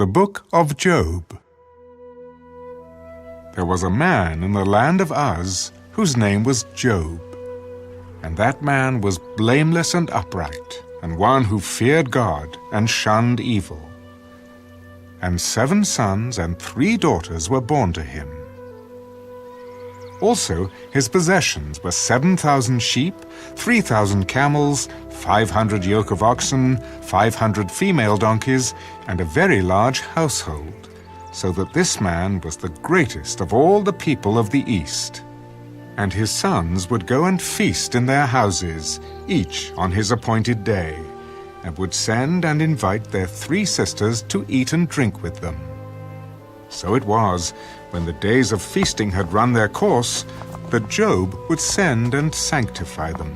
The Book of Job. There was a man in the land of Uz whose name was Job. And that man was blameless and upright, and one who feared God and shunned evil. And 7 sons and 3 daughters were born to him. Also, his possessions were 7,000 sheep, 3,000 camels, 500 yoke of oxen, 500 female donkeys, and a very large household, so that this man was the greatest of all the people of the East. And his sons would go and feast in their houses, each on his appointed day, and would send and invite their 3 sisters to eat and drink with them. So it was, when the days of feasting had run their course, that Job would send and sanctify them.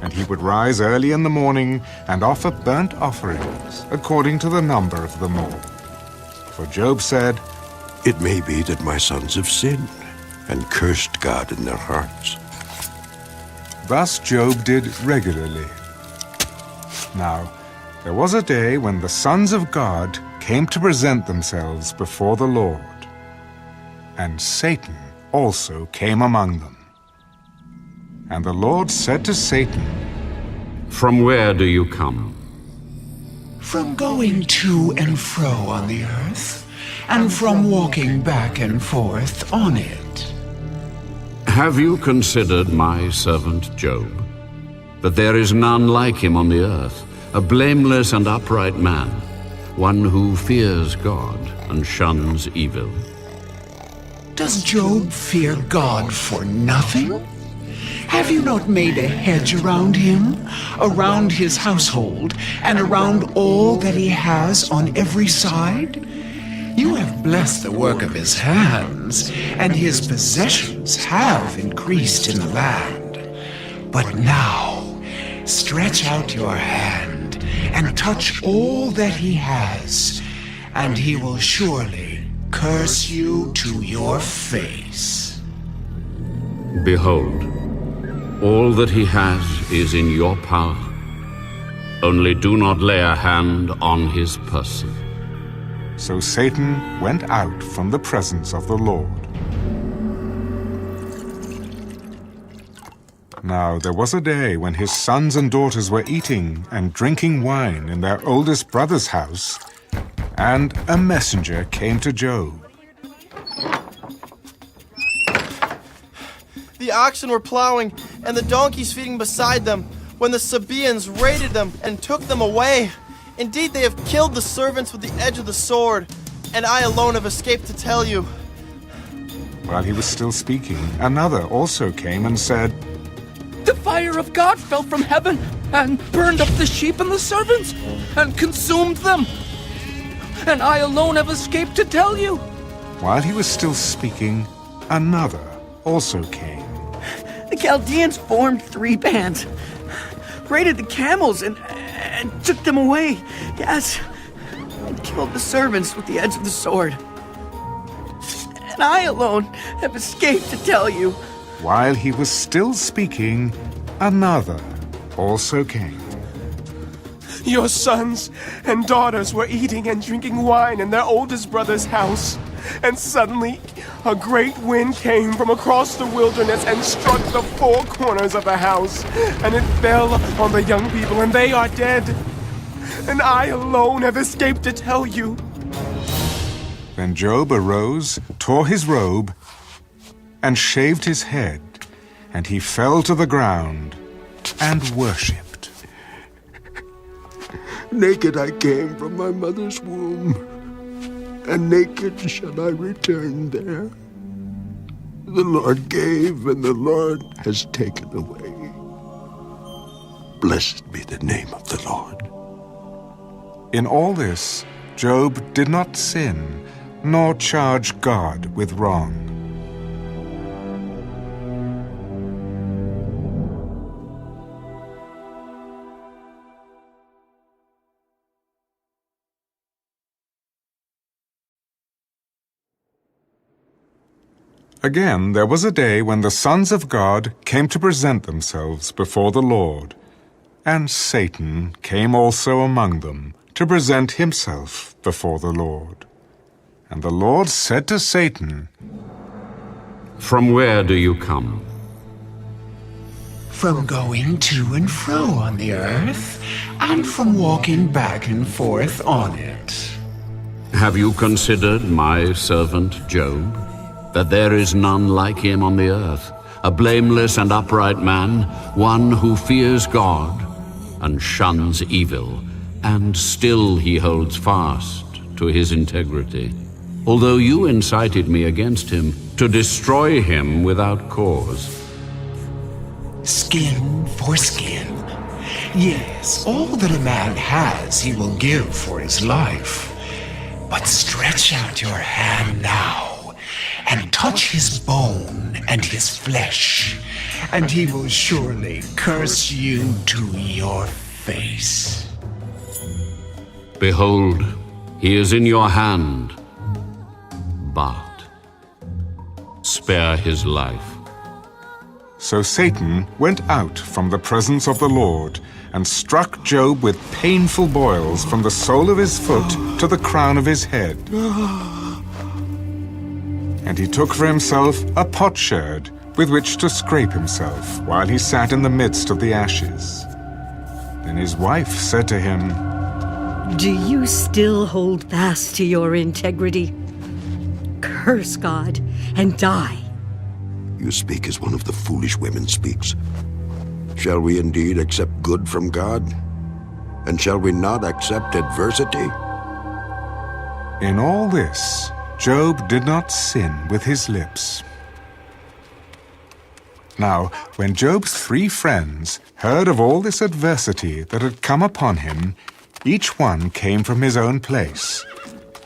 And he would rise early in the morning and offer burnt offerings, according to the number of them all. For Job said, "It may be that my sons have sinned and cursed God in their hearts." Thus Job did regularly. Now, there was a day when the sons of God came to present themselves before the Lord, and Satan also came among them. And the Lord said to Satan, "From where do you come?" "From going to and fro on the earth, and from walking back and forth on it." Have you considered my servant Job? That there is none like him on the earth, a blameless and upright man, one who fears God and shuns evil. Does Job fear God for nothing? Have you not made a hedge around him, around his household, and around all that he has on every side? You have blessed the work of his hands, and his possessions have increased in the land. But now, stretch out your hand and touch all that he has, and he will surely curse you to your face. Behold, all that he has is in your power. Only do not lay a hand on his person. So Satan went out from the presence of the Lord. Now there was a day when his sons and daughters were eating and drinking wine in their oldest brother's house, and a messenger came to Job. The oxen were plowing, and the donkeys feeding beside them, when the Sabaeans raided them and took them away. Indeed, they have killed the servants with the edge of the sword, and I alone have escaped to tell you. While he was still speaking, another also came and said, "The fire of God fell from heaven and burned up the sheep and the servants and consumed them. And I alone have escaped to tell you." While he was still speaking, another also came. "The Chaldeans formed 3 bands, raided the camels and took them away. Yes, and killed the servants with the edge of the sword. And I alone have escaped to tell you." While he was still speaking, another also came. "Your sons and daughters were eating and drinking wine in their oldest brother's house, and suddenly a great wind came from across the wilderness and struck the 4 corners of the house, and it fell on the young people, and they are dead. And I alone have escaped to tell you." Then Job arose, tore his robe, and shaved his head, and he fell to the ground and worshipped. Naked I came from my mother's womb, and naked shall I return there. The Lord gave, and the Lord has taken away. Blessed be the name of the Lord. In all this, Job did not sin, nor charge God with wrong. Again, there was a day when the sons of God came to present themselves before the Lord, and Satan came also among them to present himself before the Lord. And the Lord said to Satan, From where do you come? From going to and fro on the earth, and from walking back and forth on it. Have you considered my servant Job? That there is none like him on the earth, a blameless and upright man, one who fears God and shuns evil, and still he holds fast to his integrity. Although you incited me against him to destroy him without cause. Skin for skin. Yes, all that a man has he will give for his life. But stretch out your hand now, and touch his bone and his flesh, and he will surely curse you to your face. Behold, he is in your hand, but spare his life. So Satan went out from the presence of the Lord and struck Job with painful boils from the sole of his foot to the crown of his head. And he took for himself a potsherd with which to scrape himself while he sat in the midst of the ashes. Then his wife said to him, Do you still hold fast to your integrity? Curse God and die. You speak as one of the foolish women speaks. Shall we indeed accept good from God? And shall we not accept adversity? In all this, Job did not sin with his lips. Now, when Job's 3 friends heard of all this adversity that had come upon him, each one came from his own place.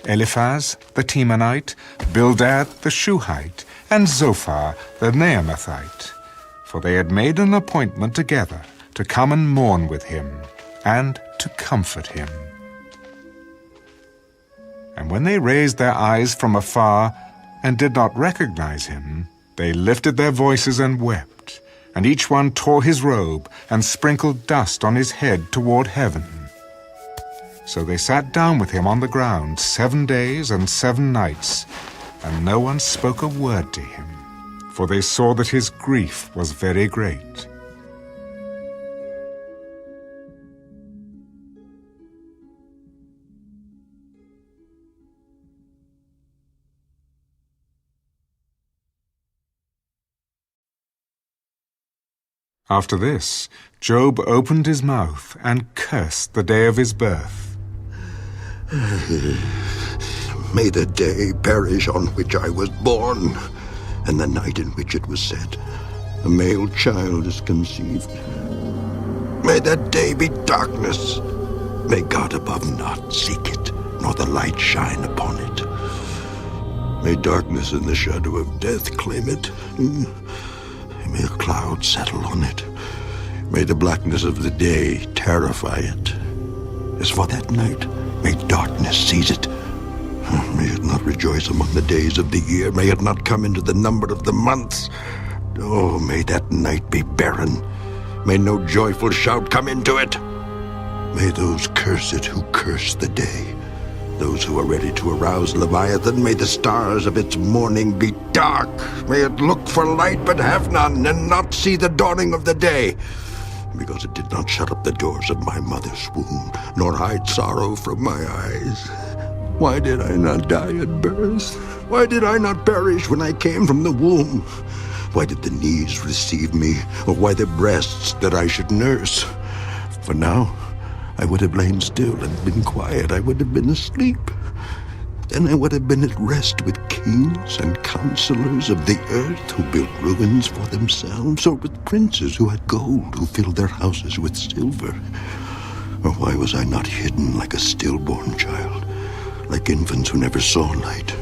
Eliphaz the Temanite, Bildad the Shuhite, and Zophar the Naamathite, for they had made an appointment together to come and mourn with him, and to comfort him. And when they raised their eyes from afar, and did not recognize him, they lifted their voices and wept, and each one tore his robe, and sprinkled dust on his head toward heaven. So they sat down with him on the ground 7 days and 7 nights, and no one spoke a word to him, for they saw that his grief was very great. After this, Job opened his mouth and cursed the day of his birth. May the day perish on which I was born, and the night in which it was said, a male child is conceived. May that day be darkness. May God above not seek it, nor the light shine upon it. May darkness and the shadow of death claim it. May a cloud settle on it. May the blackness of the day terrify it. As for that night, may darkness seize it. May it not rejoice among the days of the year. May it not come into the number of the months. Oh, may that night be barren. May no joyful shout come into it. May those curse it who curse the day. Those who are ready to arouse Leviathan, may the stars of its morning be dark. May it look for light but have none, and not see the dawning of the day. Because it did not shut up the doors of my mother's womb, nor hide sorrow from my eyes. Why did I not die at birth? Why did I not perish when I came from the womb? Why did the knees receive me, or why the breasts that I should nurse? For now I would have lain still and been quiet. I would have been asleep. Then I would have been at rest with kings and counselors of the earth who built ruins for themselves, or with princes who had gold, who filled their houses with silver. Or why was I not hidden like a stillborn child, like infants who never saw light?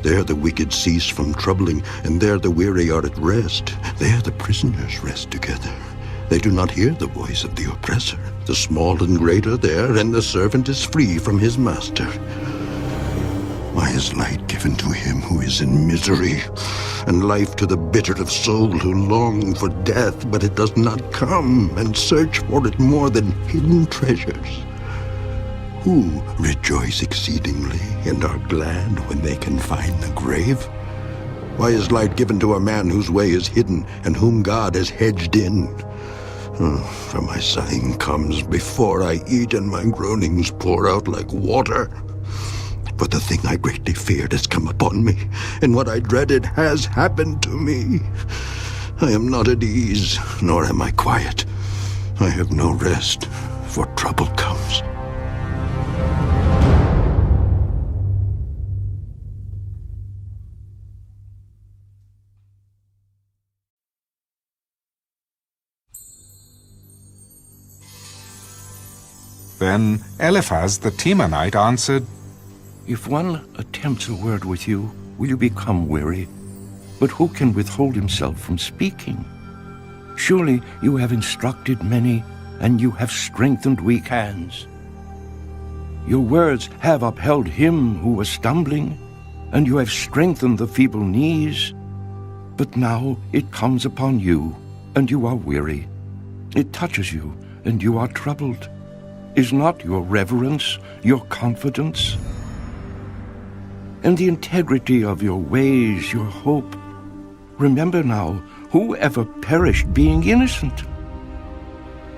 There the wicked cease from troubling, and there the weary are at rest. There the prisoners rest together. They do not hear the voice of the oppressor. The small and great are there, and the servant is free from his master. Why is light given to him who is in misery, and life to the bitter of soul who long for death, but it does not come, and search for it more than hidden treasures? who rejoice exceedingly and are glad when they can find the grave? Why is light given to a man whose way is hidden and whom God has hedged in? For my sighing comes before I eat, and my groanings pour out like water. For the thing I greatly feared has come upon me, and what I dreaded has happened to me. I am not at ease, nor am I quiet. I have no rest, for trouble comes. Then Eliphaz the Temanite answered, If one attempts a word with you, will you become weary? But who can withhold himself from speaking? Surely you have instructed many, and you have strengthened weak hands. Your words have upheld him who was stumbling, and you have strengthened the feeble knees. But now it comes upon you, and you are weary. It touches you, and you are troubled. Is not your reverence your confidence? And the integrity of your ways your hope? Remember now, who ever perished being innocent?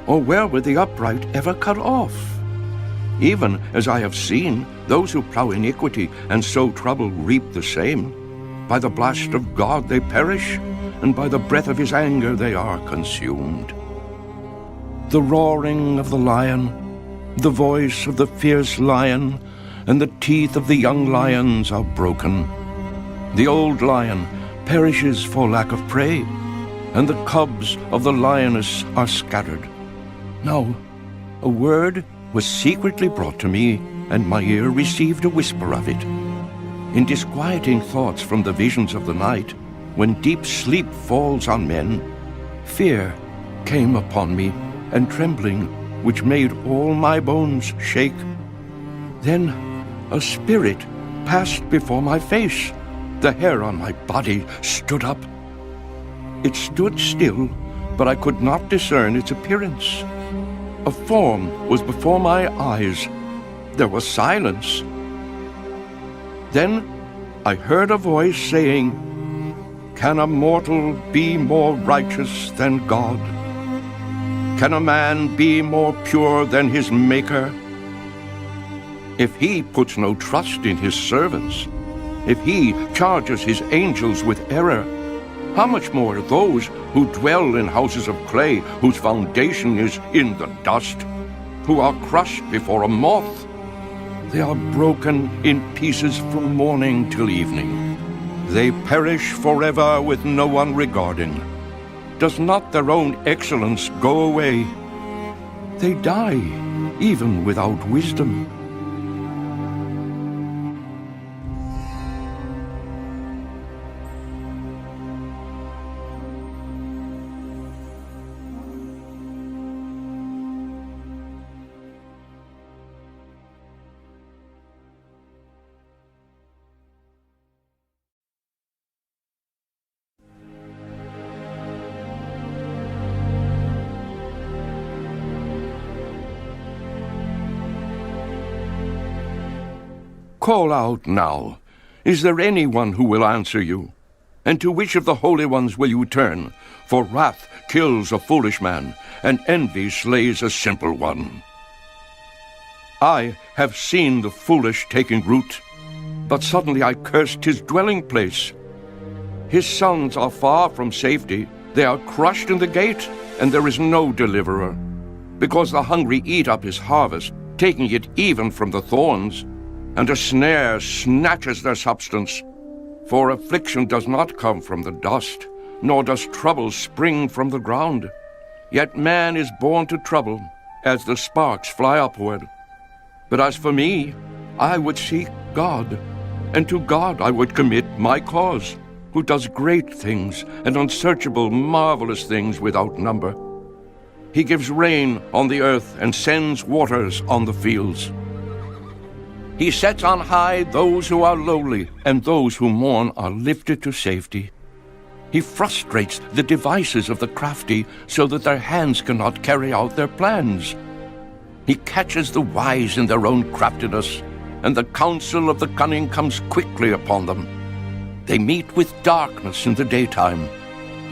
Or where were the upright ever cut off? Even as I have seen, those who plow iniquity and sow trouble reap the same. By the blast of God they perish, and by the breath of his anger they are consumed. The roaring of the lion, the voice of the fierce lion, and the teeth of the young lions are broken. The old lion perishes for lack of prey, and the cubs of the lioness are scattered. Now, a word was secretly brought to me, and my ear received a whisper of it. In disquieting thoughts from the visions of the night, when deep sleep falls on men, fear came upon me, and trembling, which made all my bones shake. Then a spirit passed before my face. The hair on my body stood up. It stood still, but I could not discern its appearance. A form was before my eyes. There was silence. Then I heard a voice saying, Can a mortal be more righteous than God? Can a man be more pure than his Maker? If he puts no trust in his servants, if he charges his angels with error, how much more those who dwell in houses of clay, whose foundation is in the dust, who are crushed before a moth? They are broken in pieces from morning till evening. They perish forever with no one regarding. Does not their own excellence go away? They die even without wisdom. Call out now. Is there anyone who will answer you? And to which of the holy ones will you turn? For wrath kills a foolish man, and envy slays a simple one. I have seen the foolish taking root, but suddenly I cursed his dwelling place. His sons are far from safety. They are crushed in the gate, and there is no deliverer. Because the hungry eat up his harvest, taking it even from the thorns, and a snare snatches their substance. For affliction does not come from the dust, nor does trouble spring from the ground. Yet man is born to trouble, as the sparks fly upward. But as for me, I would seek God, and to God I would commit my cause, who does great things and unsearchable, marvelous things without number. He gives rain on the earth and sends waters on the fields. He sets on high those who are lowly, and those who mourn are lifted to safety. He frustrates the devices of the crafty, so that their hands cannot carry out their plans. He catches the wise in their own craftiness, and the counsel of the cunning comes quickly upon them. They meet with darkness in the daytime,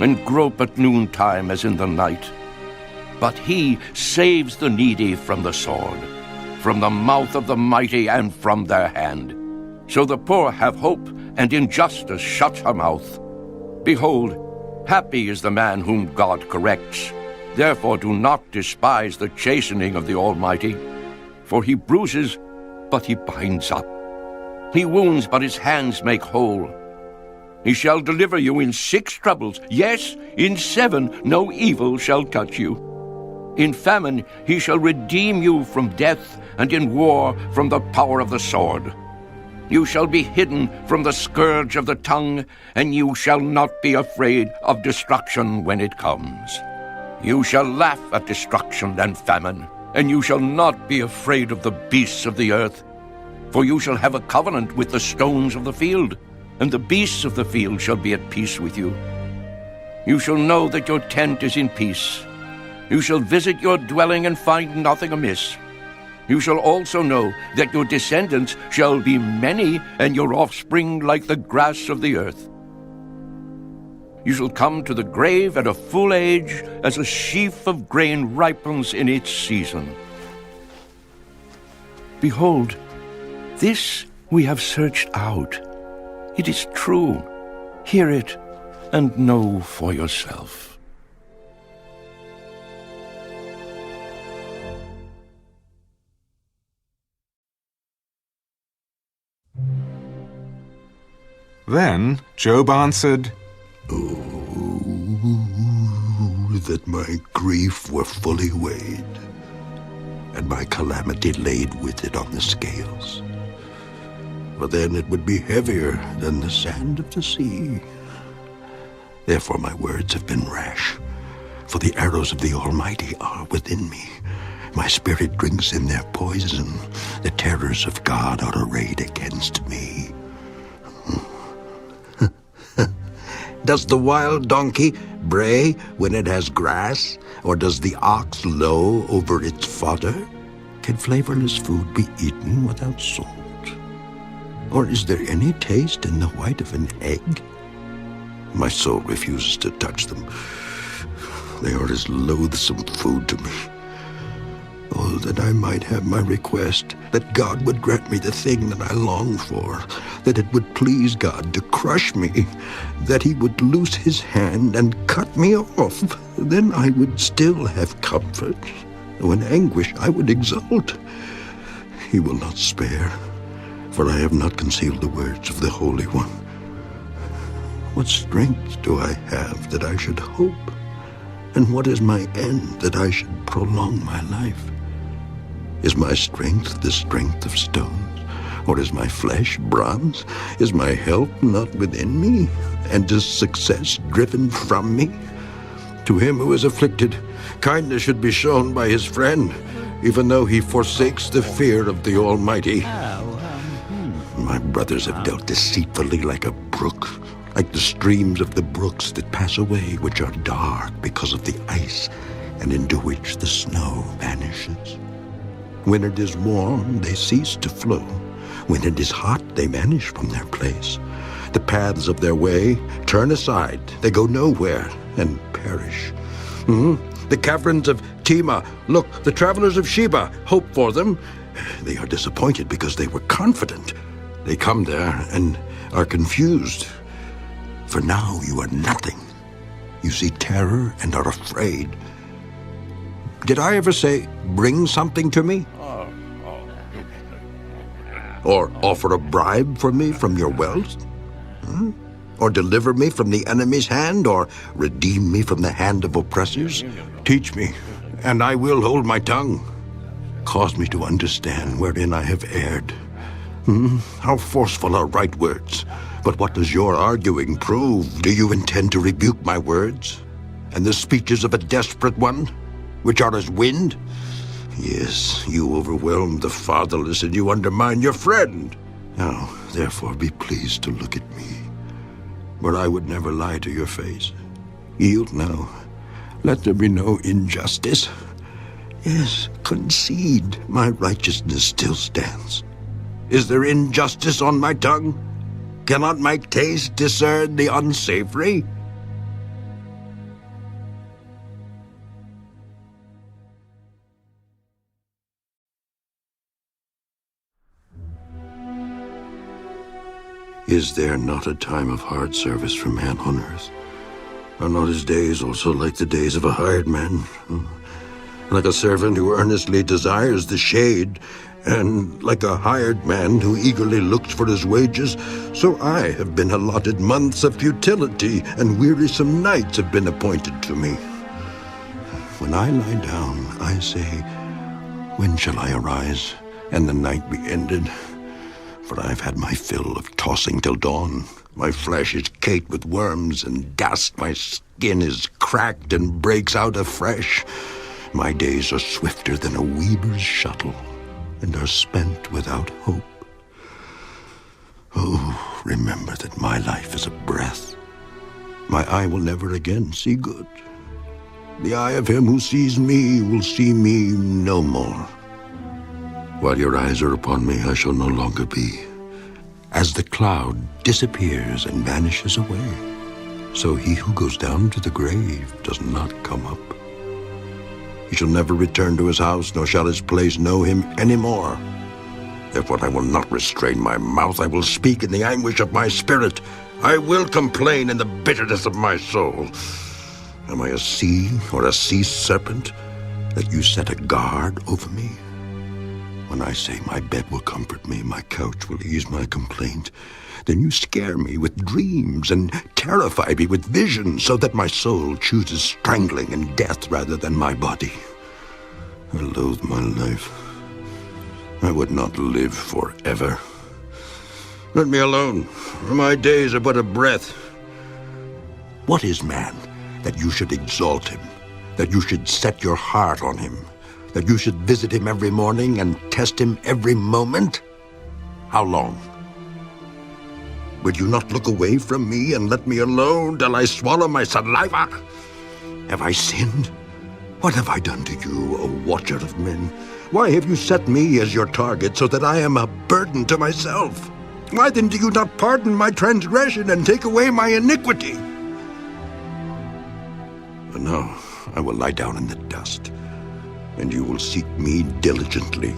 and grope at noontime as in the night. But he saves the needy from the sword, from the mouth of the mighty and from their hand. So the poor have hope, and injustice shuts her mouth. Behold, happy is the man whom God corrects. Therefore do not despise the chastening of the Almighty. For he bruises, but he binds up. He wounds, but his hands make whole. He shall deliver you in 6 troubles. Yes, in 7 no evil shall touch you. In famine he shall redeem you from death, and in war from the power of the sword. You shall be hidden from the scourge of the tongue, and you shall not be afraid of destruction when it comes. You shall laugh at destruction and famine, and you shall not be afraid of the beasts of the earth. For you shall have a covenant with the stones of the field, and the beasts of the field shall be at peace with you. You shall know that your tent is in peace. You shall visit your dwelling and find nothing amiss. You shall also know that your descendants shall be many, and your offspring like the grass of the earth. You shall come to the grave at a full age, as a sheaf of grain ripens in its season. Behold, this we have searched out. It is true. Hear it, and know for yourself. Then Job answered, Oh, that my grief were fully weighed, and my calamity laid with it on the scales. For then it would be heavier than the sand of the sea. Therefore my words have been rash, for the arrows of the Almighty are within me. My spirit drinks in their poison. The terrors of God are arrayed against me. Does the wild donkey bray when it has grass, or does the ox low over its fodder? Can flavorless food be eaten without salt? Or is there any taste in the white of an egg? My soul refuses to touch them. They are as loathsome food to me. Oh, that I might have my request, that God would grant me the thing that I long for, that it would please God to crush me, that he would loose his hand and cut me off. Then I would still have comfort. Though in anguish I would exult. He will not spare, for I have not concealed the words of the Holy One. What strength do I have that I should hope? And what is my end that I should prolong my life? Is my strength the strength of stones? Or is my flesh bronze? Is my help not within me? And is success driven from me? To him who is afflicted, kindness should be shown by his friend, even though he forsakes the fear of the Almighty. My brothers have dealt deceitfully like a brook, like the streams of the brooks that pass away, which are dark because of the ice, and into which the snow vanishes. When it is warm, they cease to flow. When it is hot, they vanish from their place. The paths of their way turn aside. They go nowhere and perish. The caverns of Tema, look, the travelers of Sheba, hope for them. They are disappointed because they were confident. They come there and are confused. For now you are nothing. You see terror and are afraid. Did I ever say, bring something to me? Or offer a bribe for me from your wealth? Or deliver me from the enemy's hand? Or redeem me from the hand of oppressors? Teach me, and I will hold my tongue. Cause me to understand wherein I have erred. How forceful are right words. But what does your arguing prove? Do you intend to rebuke my words? And the speeches of a desperate one, which are as wind? Yes, you overwhelm the fatherless and you undermine your friend. Now, therefore, be pleased to look at me, for I would never lie to your face. Yield now. Let there be no injustice. Yes, concede my righteousness still stands. Is there injustice on my tongue? Cannot my taste discern the unsavory? Is there not a time of hard service for man on earth? Are not his days also like the days of a hired man? Like a servant who earnestly desires the shade, and like a hired man who eagerly looks for his wages, so I have been allotted months of futility, and wearisome nights have been appointed to me. When I lie down, I say, when shall I arise, and the night be ended? For I have had my fill of tossing till dawn. My flesh is caked with worms and dust. My skin is cracked and breaks out afresh. My days are swifter than a weaver's shuttle, and are spent without hope. Oh, remember that my life is a breath. My eye will never again see good. The eye of him who sees me will see me no more. While your eyes are upon me, I shall no longer be. As the cloud disappears and vanishes away, so he who goes down to the grave does not come up. He shall never return to his house, nor shall his place know him any more. Therefore I will not restrain my mouth. I will speak in the anguish of my spirit. I will complain in the bitterness of my soul. Am I a sea or a sea serpent that you set a guard over me? When I say my bed will comfort me, my couch will ease my complaint, then you scare me with dreams and terrify me with visions, so that my soul chooses strangling and death rather than my body. I loathe my life. I would not live forever. Let me alone, for my days are but a breath. What is man, that you should exalt him, that you should set your heart on him, that you should visit him every morning and test him every moment? How long? Would you not look away from me and let me alone till I swallow my saliva? Have I sinned? What have I done to you, O watcher of men? Why have you set me as your target so that I am a burden to myself? Why then do you not pardon my transgression and take away my iniquity? But no, I will lie down in the dust, and you will seek me diligently,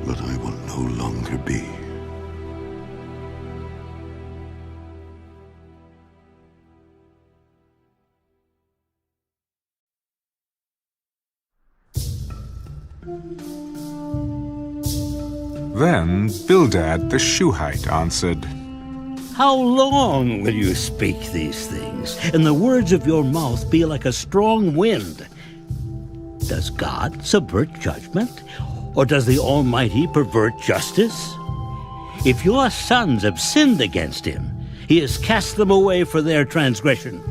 but I will no longer be. Then Bildad the Shuhite answered, How long will you speak these things, and the words of your mouth be like a strong wind? Does God subvert judgment, or does the Almighty pervert justice? If your sons have sinned against him, he has cast them away for their transgression.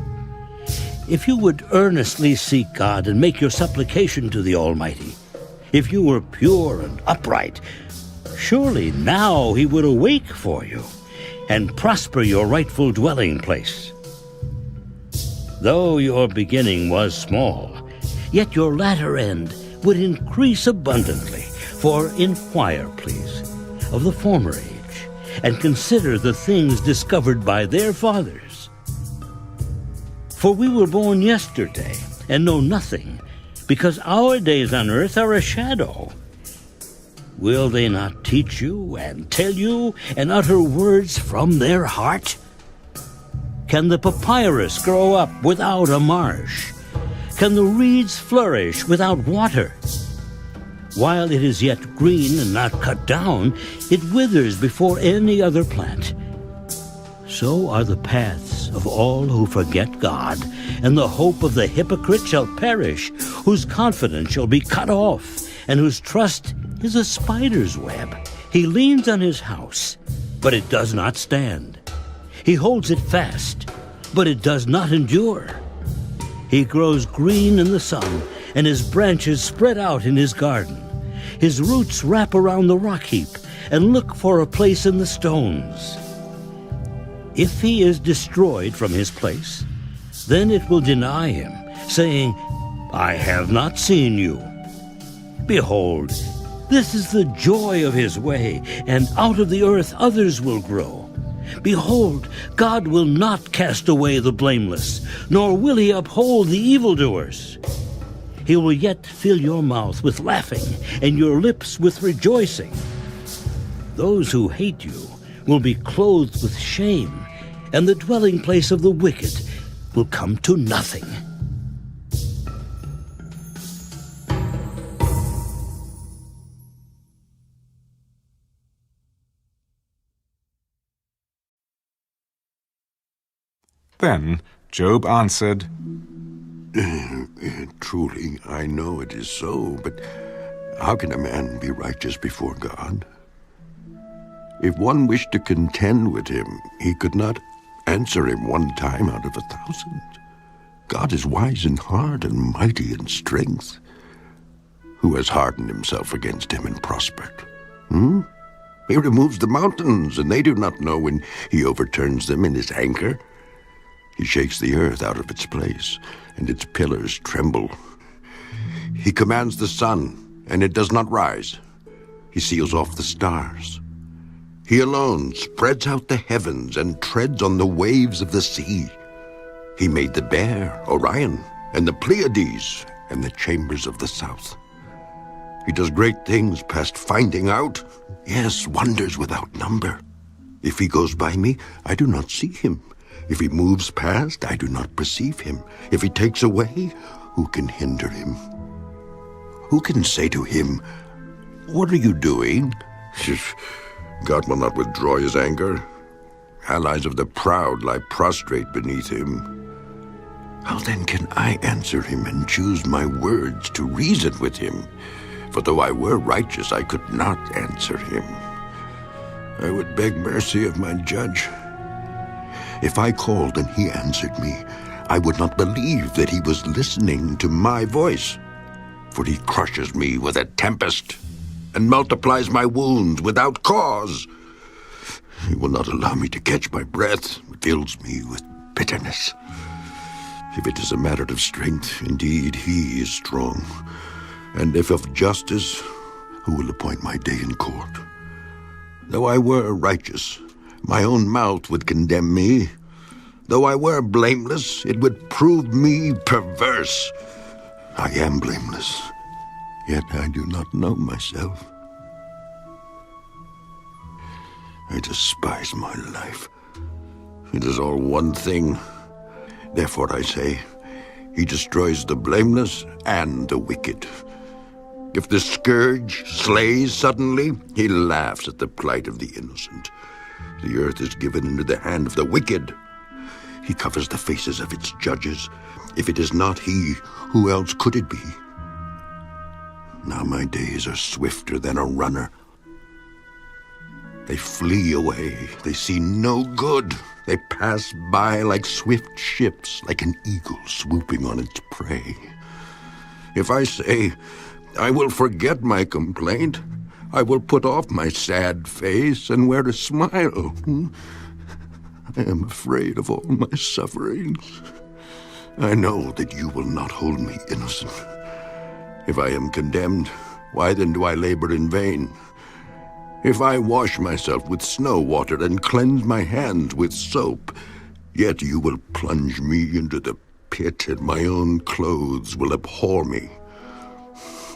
If you would earnestly seek God and make your supplication to the Almighty, if you were pure and upright, surely now he would awake for you and prosper your rightful dwelling place. Though your beginning was small, yet your latter end would increase abundantly. For inquire, please, of the former age, and consider the things discovered by their fathers. For we were born yesterday, and know nothing, because our days on earth are a shadow. Will they not teach you, and tell you, and utter words from their heart? Can the papyrus grow up without a marsh? Can the reeds flourish without water? While it is yet green and not cut down, it withers before any other plant. So are the paths of all who forget God, and the hope of the hypocrite shall perish, whose confidence shall be cut off, and whose trust is a spider's web. He leans on his house, but it does not stand. He holds it fast, but it does not endure. He grows green in the sun, and his branches spread out in his garden. His roots wrap around the rock heap and look for a place in the stones. If he is destroyed from his place, then it will deny him, saying, I have not seen you. Behold, this is the joy of his way, and out of the earth others will grow. Behold, God will not cast away the blameless, nor will he uphold the evildoers. He will yet fill your mouth with laughing, and your lips with rejoicing. Those who hate you will be clothed with shame, and the dwelling place of the wicked will come to nothing. Then Job answered, Truly, I know it is so, but how can a man be righteous before God? If one wished to contend with him, he could not answer him one time out of 1,000. God is wise in heart and mighty in strength. Who has hardened himself against him and prospered? He removes the mountains, and they do not know when he overturns them in his anger. He shakes the earth out of its place, and its pillars tremble. He commands the sun, and it does not rise. He seals off the stars. He alone spreads out the heavens and treads on the waves of the sea. He made the Bear, Orion, and the Pleiades, and the chambers of the south. He does great things past finding out, yes, wonders without number. If he goes by me, I do not see him. If he moves past, I do not perceive him. If he takes away, who can hinder him? Who can say to him, what are you doing? God will not withdraw his anger. Allies of the proud lie prostrate beneath him. How then can I answer him and choose my words to reason with him? For though I were righteous, I could not answer him. I would beg mercy of my judge. If I called and he answered me, I would not believe that he was listening to my voice. For he crushes me with a tempest and multiplies my wounds without cause. He will not allow me to catch my breath, fills me with bitterness. If it is a matter of strength, indeed he is strong. And if of justice, who will appoint my day in court? Though I were righteous, my own mouth would condemn me. Though I were blameless, it would prove me perverse. I am blameless, yet I do not know myself. I despise my life. It is all one thing. Therefore I say, he destroys the blameless and the wicked. If the scourge slays suddenly, he laughs at the plight of the innocent. The earth is given into the hand of the wicked. He covers the faces of its judges. If it is not he, who else could it be? Now my days are swifter than a runner. They flee away. They see no good. They pass by like swift ships, like an eagle swooping on its prey. If I say, I will forget my complaint, I will put off my sad face and wear a smile. I am afraid of all my sufferings. I know that you will not hold me innocent. If I am condemned, why then do I labor in vain? If I wash myself with snow water and cleanse my hands with soap, yet you will plunge me into the pit, and my own clothes will abhor me.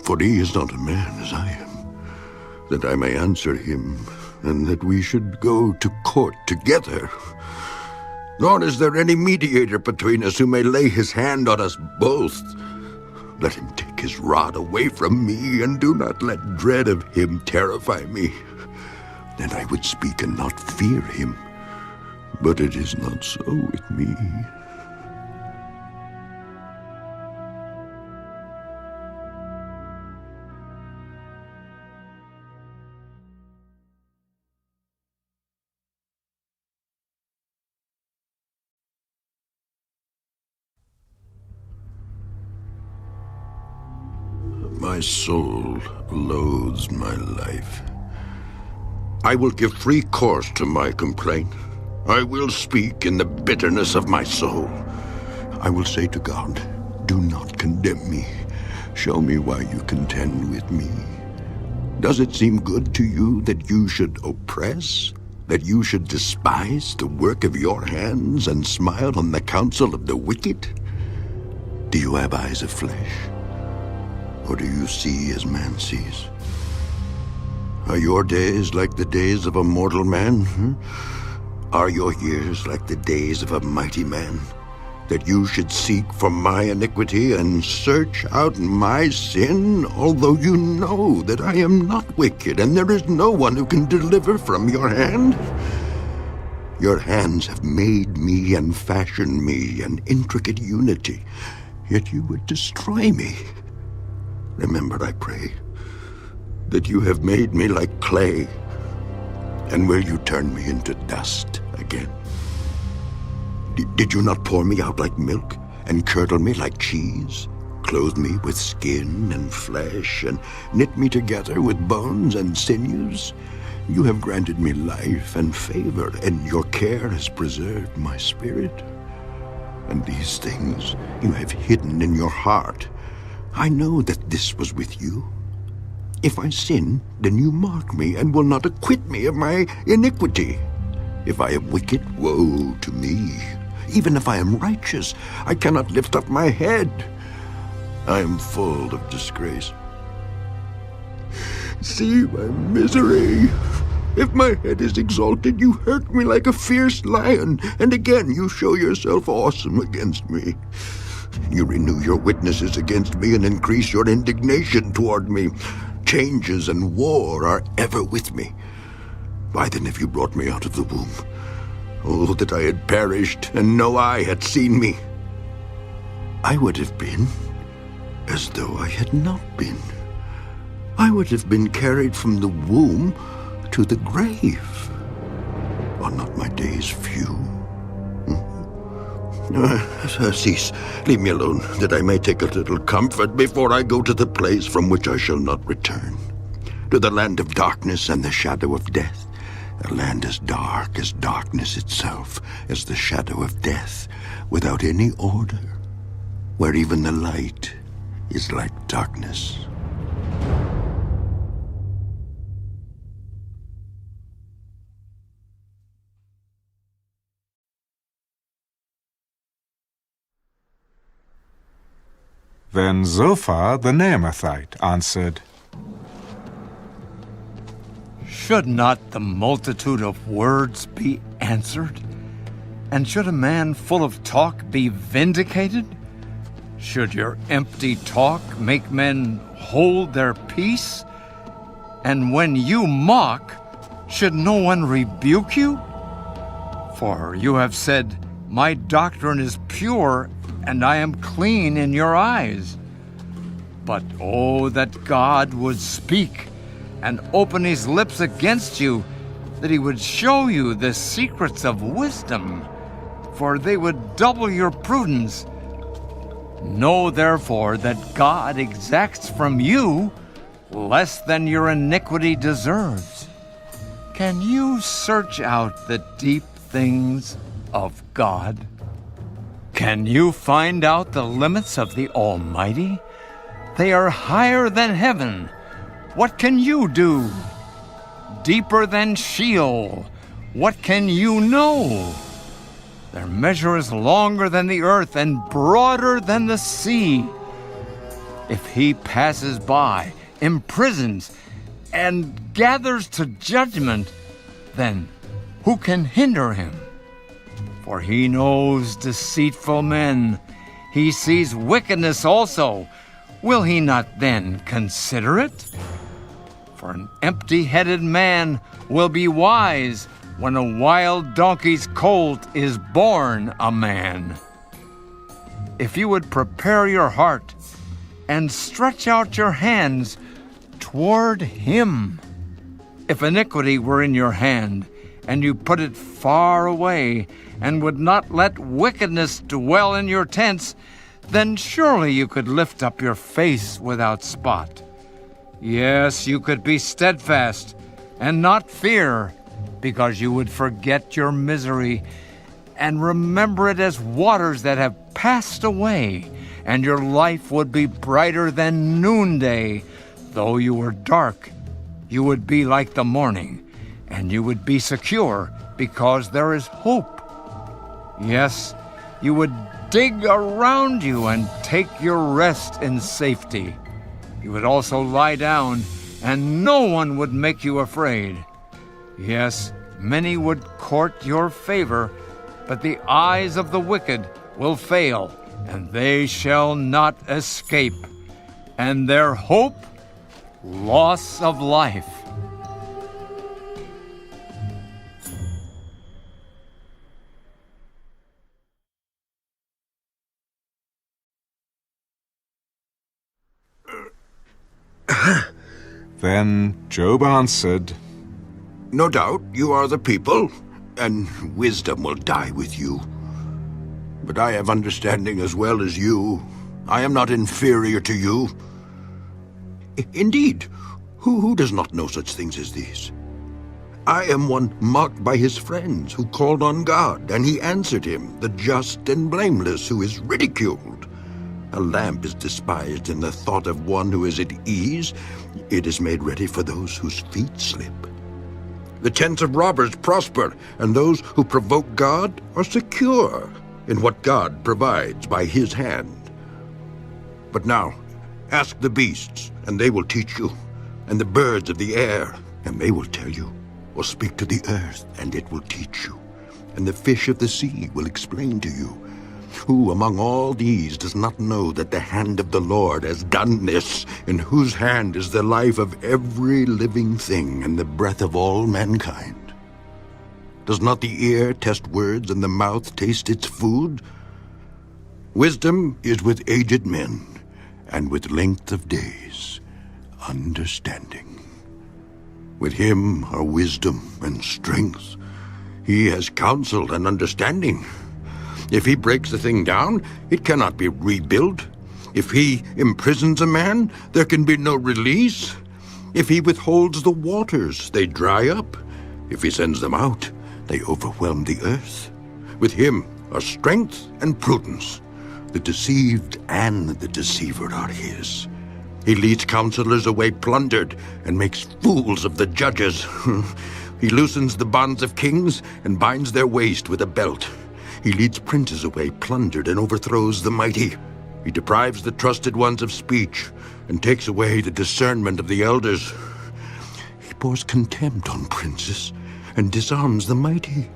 For he is not a man as I am, that I may answer him, and that we should go to court together. Nor is there any mediator between us who may lay his hand on us both. Let him take his rod away from me, and do not let dread of him terrify me. Then I would speak and not fear him. But it is not so with me. My soul loathes my life. I will give free course to my complaint. I will speak in the bitterness of my soul. I will say to God, do not condemn me. Show me why you contend with me. Does it seem good to you that you should oppress, that you should despise the work of your hands and smile on the counsel of the wicked? Do you have eyes of flesh, or do you see as man sees? Are your days like the days of a mortal man? Are your years like the days of a mighty man? That you should seek for my iniquity and search out my sin, although you know that I am not wicked, and there is no one who can deliver from your hand? Your hands have made me and fashioned me an intricate unity, yet you would destroy me. Remember, I pray, that you have made me like clay, and will you turn me into dust again? Did you not pour me out like milk and curdle me like cheese, clothe me with skin and flesh, and knit me together with bones and sinews? You have granted me life and favor, and your care has preserved my spirit. And these things you have hidden in your heart. I know that this was with you. If I sin, then you mark me and will not acquit me of my iniquity. If I am wicked, woe to me. Even if I am righteous, I cannot lift up my head. I am full of disgrace. See my misery. If my head is exalted, you hurt me like a fierce lion, and again you show yourself awesome against me. You renew your witnesses against me and increase your indignation toward me. Changes and war are ever with me. Why then have you brought me out of the womb? Oh, that I had perished, and no eye had seen me. I would have been as though I had not been. I would have been carried from the womb to the grave. Are not my days few? Cease. Leave me alone, that I may take a little comfort before I go to the place from which I shall not return, to the land of darkness and the shadow of death. A land as dark as darkness itself, as the shadow of death, without any order, where even the light is like darkness. Then Zophar the Naamathite answered, Should not the multitude of words be answered? And should a man full of talk be vindicated? Should your empty talk make men hold their peace? And when you mock, should no one rebuke you? For you have said, My doctrine is pure, and I am clean in your eyes. But oh, that God would speak and open his lips against you, that he would show you the secrets of wisdom, for they would double your prudence. Know therefore that God exacts from you less than your iniquity deserves. Can you search out the deep things of God? Can you find out the limits of the Almighty? They are higher than heaven. What can you do? Deeper than Sheol. What can you know? Their measure is longer than the earth and broader than the sea. If he passes by, imprisons, and gathers to judgment, then who can hinder him? For he knows deceitful men. He sees wickedness also. Will he not then consider it? For an empty-headed man will be wise when a wild donkey's colt is born a man. If you would prepare your heart and stretch out your hands toward him, if iniquity were in your hand, and you put it far away, and would not let wickedness dwell in your tents, then surely you could lift up your face without spot. Yes, you could be steadfast and not fear, because you would forget your misery and remember it as waters that have passed away, and your life would be brighter than noonday. Though you were dark, you would be like the morning, and you would be secure because there is hope. Yes, you would dig around you and take your rest in safety. You would also lie down, and no one would make you afraid. Yes, many would court your favor, but the eyes of the wicked will fail, and they shall not escape. And their hope, loss of life. Then Job answered, No doubt you are the people, and wisdom will die with you. But I have understanding as well as you. I am not inferior to you. Indeed, who does not know such things as these? I am one mocked by his friends, who called on God, and he answered him, the just and blameless, who is ridiculed. A lamp is despised in the thought of one who is at ease. It is made ready for those whose feet slip. The tents of robbers prosper, and those who provoke God are secure in what God provides by his hand. But now, ask the beasts, and they will teach you, and the birds of the air, and they will tell you, or speak to the earth, and it will teach you, and the fish of the sea will explain to you. Who among all these does not know that the hand of the Lord has done this, in whose hand is the life of every living thing and the breath of all mankind? Does not the ear test words and the mouth taste its food? Wisdom is with aged men, and with length of days, understanding. With him are wisdom and strength. He has counsel and understanding. If he breaks the thing down, it cannot be rebuilt. If he imprisons a man, there can be no release. If he withholds the waters, they dry up. If he sends them out, they overwhelm the earth. With him are strength and prudence. The deceived and the deceiver are his. He leads counselors away plundered and makes fools of the judges. He loosens the bonds of kings and binds their waist with a belt. He leads princes away plundered and overthrows the mighty. He deprives the trusted ones of speech and takes away the discernment of the elders. He pours contempt on princes and disarms the mighty.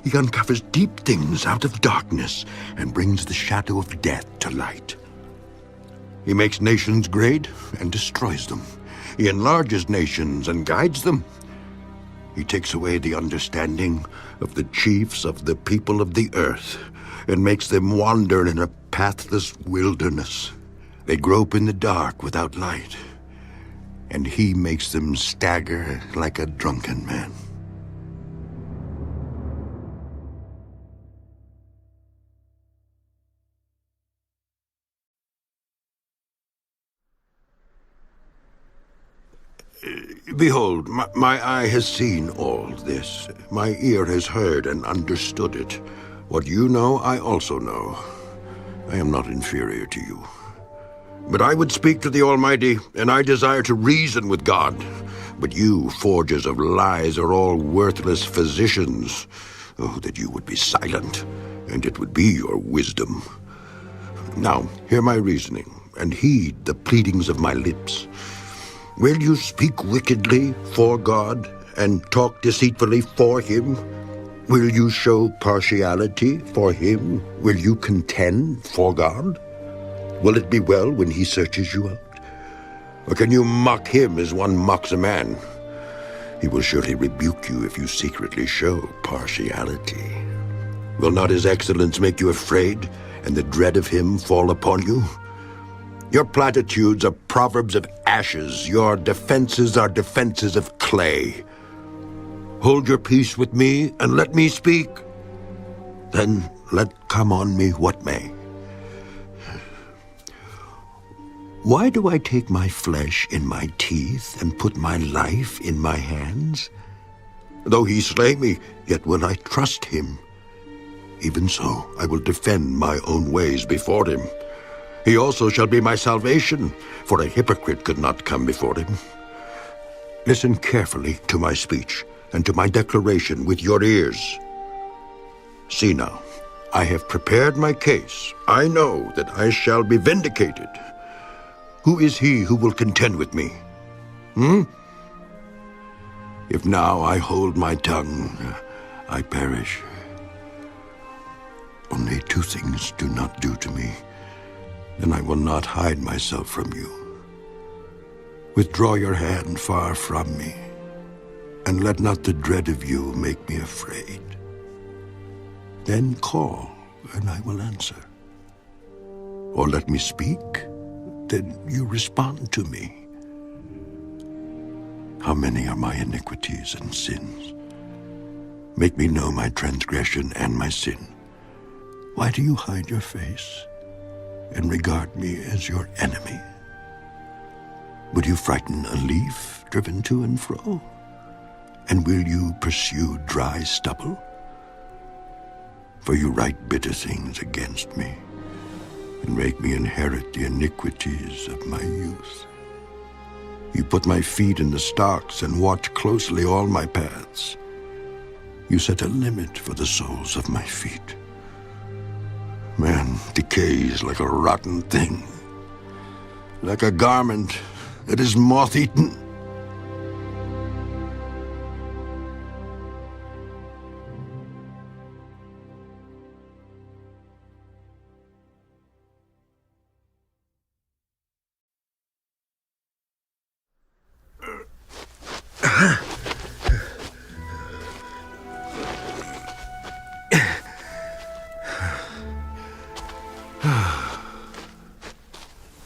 He uncovers deep things out of darkness and brings the shadow of death to light. He makes nations great and destroys them. He enlarges nations and guides them. He takes away the understanding of the chiefs of the people of the earth and makes them wander in a pathless wilderness. They grope in the dark without light, and he makes them stagger like a drunken man. Behold, my eye has seen all this. My ear has heard and understood it. What you know, I also know. I am not inferior to you. But I would speak to the Almighty, and I desire to reason with God. But you, forgers of lies, are all worthless physicians. Oh, that you would be silent, and it would be your wisdom. Now, hear my reasoning, and heed the pleadings of my lips. Will you speak wickedly for God and talk deceitfully for him? Will you show partiality for him? Will you contend for God? Will it be well when he searches you out? Or can you mock him as one mocks a man? He will surely rebuke you if you secretly show partiality. Will not his excellence make you afraid, and the dread of him fall upon you? Your platitudes are proverbs of ashes. Your defenses are defenses of clay. Hold your peace with me, and let me speak. Then let come on me what may. Why do I take my flesh in my teeth, and put my life in my hands? Though he slay me, yet will I trust him. Even so, I will defend my own ways before him. He also shall be my salvation, for a hypocrite could not come before him. Listen carefully to my speech and to my declaration with your ears. See now, I have prepared my case. I know that I shall be vindicated. Who is he who will contend with me? If now I hold my tongue, I perish. Only two things do not do to me, and I will not hide myself from you. Withdraw your hand far from me, and let not the dread of you make me afraid. Then call, and I will answer. Or let me speak, then you respond to me. How many are my iniquities and sins? Make me know my transgression and my sin. Why do you hide your face and regard me as your enemy? Would you frighten a leaf driven to and fro? And will you pursue dry stubble? For you write bitter things against me, and make me inherit the iniquities of my youth. You put my feet in the stocks and watch closely all my paths. You set a limit for the soles of my feet. Man decays like a rotten thing, like a garment that is moth-eaten.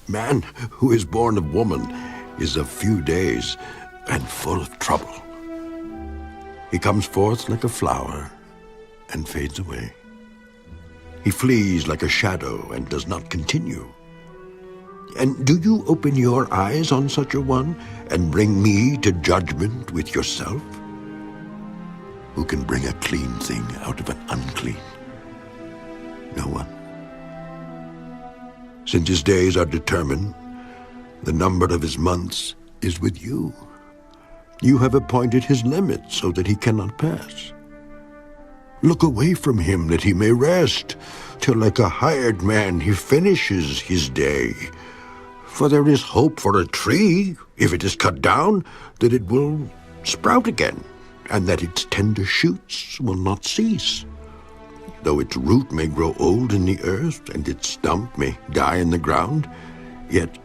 Man who is born of woman is of few days and full of trouble. He comes forth like a flower and fades away. He flees like a shadow and does not continue. And do you open your eyes on such a one and bring me to judgment with yourself? Who can bring a clean thing out of an unclean? No one. Since his days are determined, the number of his months is with you. You have appointed his limit so that he cannot pass. Look away from him that he may rest, till like a hired man he finishes his day. For there is hope for a tree, if it is cut down, that it will sprout again, and that its tender shoots will not cease. Though its root may grow old in the earth, and its stump may die in the ground, yet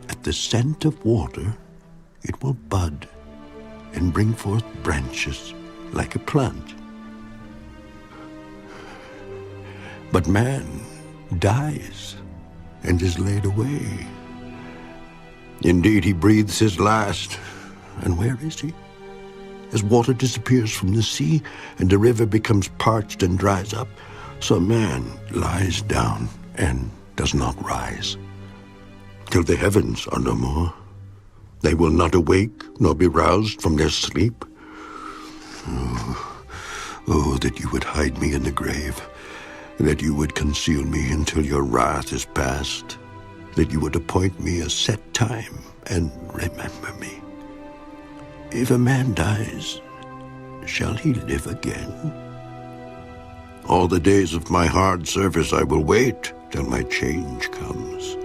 at the scent of water it will bud and bring forth branches like a plant. But man dies and is laid away. Indeed, he breathes his last, and where is he? As water disappears from the sea, and the river becomes parched and dries up, so man lies down and does not rise. Till the heavens are no more, they will not awake nor be roused from their sleep. Oh, that you would hide me in the grave, that you would conceal me until your wrath is past, that you would appoint me a set time and remember me. If a man dies, shall he live again? All the days of my hard service I will wait till my change comes.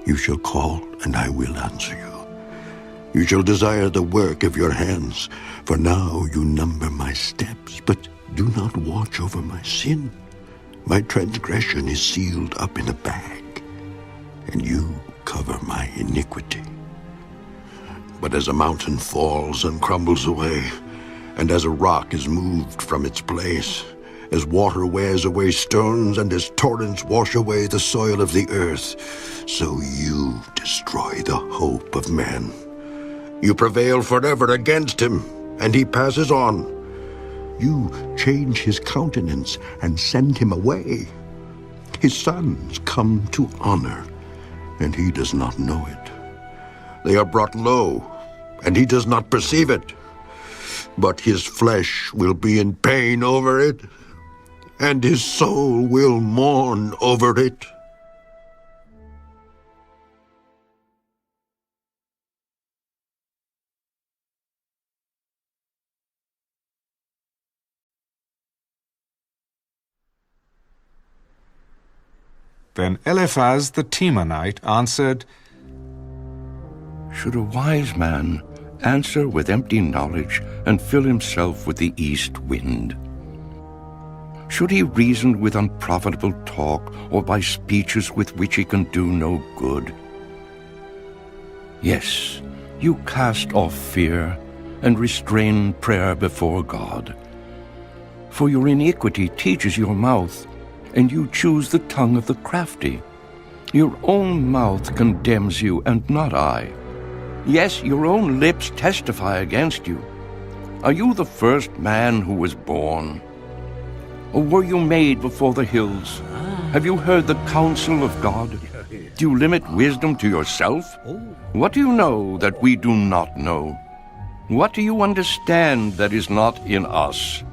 You shall call, and I will answer you. You shall desire the work of your hands, for now you number my steps, but do not watch over my sin. My transgression is sealed up in a bag, and you cover my iniquity. But as a mountain falls and crumbles away, and as a rock is moved from its place, as water wears away stones, and as torrents wash away the soil of the earth, so you destroy the hope of man. You prevail forever against him, and he passes on. You change his countenance and send him away. His sons come to honor, and he does not know it. They are brought low, and he does not perceive it. But his flesh will be in pain over it, and his soul will mourn over it. Then Eliphaz the Temanite answered, Should a wise man answer with empty knowledge and fill himself with the east wind? Should he reason with unprofitable talk, or by speeches with which he can do no good? Yes, you cast off fear and restrain prayer before God. For your iniquity teaches your mouth, and you choose the tongue of the crafty. Your own mouth condemns you, and not I. Yes, your own lips testify against you. Are you the first man who was born? Or were you made before the hills? Have you heard the counsel of God? Do you limit wisdom to yourself? What do you know that we do not know? What do you understand that is not in us?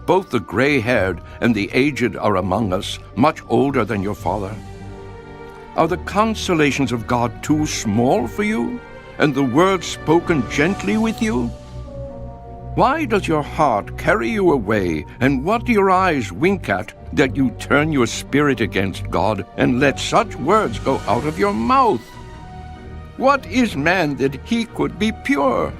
Both the gray-haired and the aged are among us, much older than your father. Are the consolations of God too small for you, and the words spoken gently with you? Why does your heart carry you away, and what do your eyes wink at, that you turn your spirit against God, and let such words go out of your mouth? What is man that he could be pure?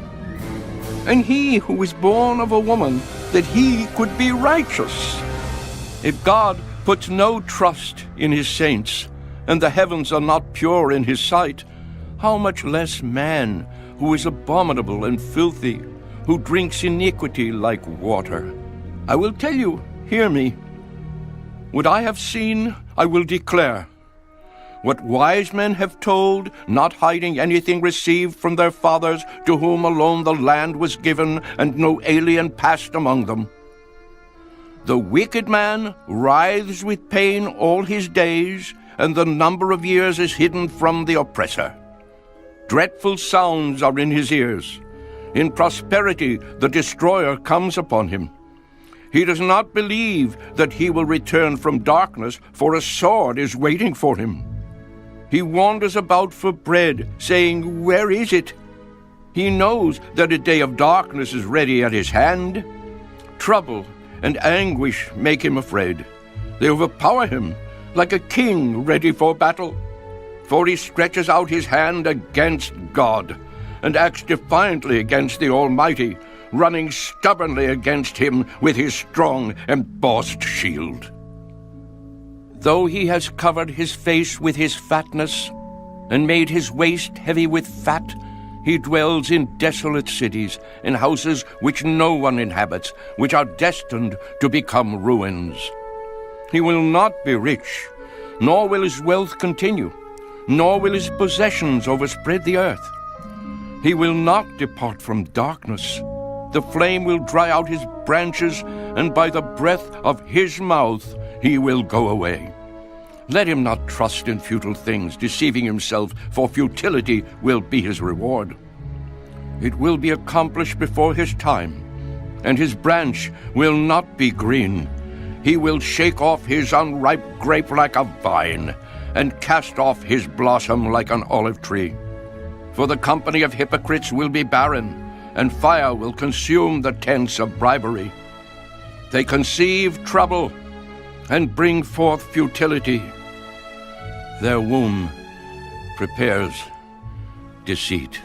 And he who was born of a woman, that he could be righteous? If God puts no trust in his saints, and the heavens are not pure in his sight, how much less man, who is abominable and filthy, who drinks iniquity like water? I will tell you, hear me. What I have seen, I will declare. What wise men have told, not hiding anything received from their fathers, to whom alone the land was given, and no alien passed among them. The wicked man writhes with pain all his days, and the number of years is hidden from the oppressor. Dreadful sounds are in his ears. In prosperity the destroyer comes upon him. He does not believe that he will return from darkness, for a sword is waiting for him. He wanders about for bread, saying, Where is it? He knows that a day of darkness is ready at his hand. Trouble and anguish make him afraid. They overpower him like a king ready for battle. For he stretches out his hand against God, and acts defiantly against the Almighty, running stubbornly against him with his strong embossed shield. Though he has covered his face with his fatness, and made his waist heavy with fat, he dwells in desolate cities, in houses which no one inhabits, which are destined to become ruins. He will not be rich, nor will his wealth continue, nor will his possessions overspread the earth. He will not depart from darkness. The flame will dry out his branches, and by the breath of his mouth he will go away. Let him not trust in futile things, deceiving himself, for futility will be his reward. It will be accomplished before his time, and his branch will not be green. He will shake off his unripe grape like a vine, and cast off his blossom like an olive tree. For the company of hypocrites will be barren, and fire will consume the tents of bribery. They conceive trouble and bring forth futility. Their womb prepares deceit.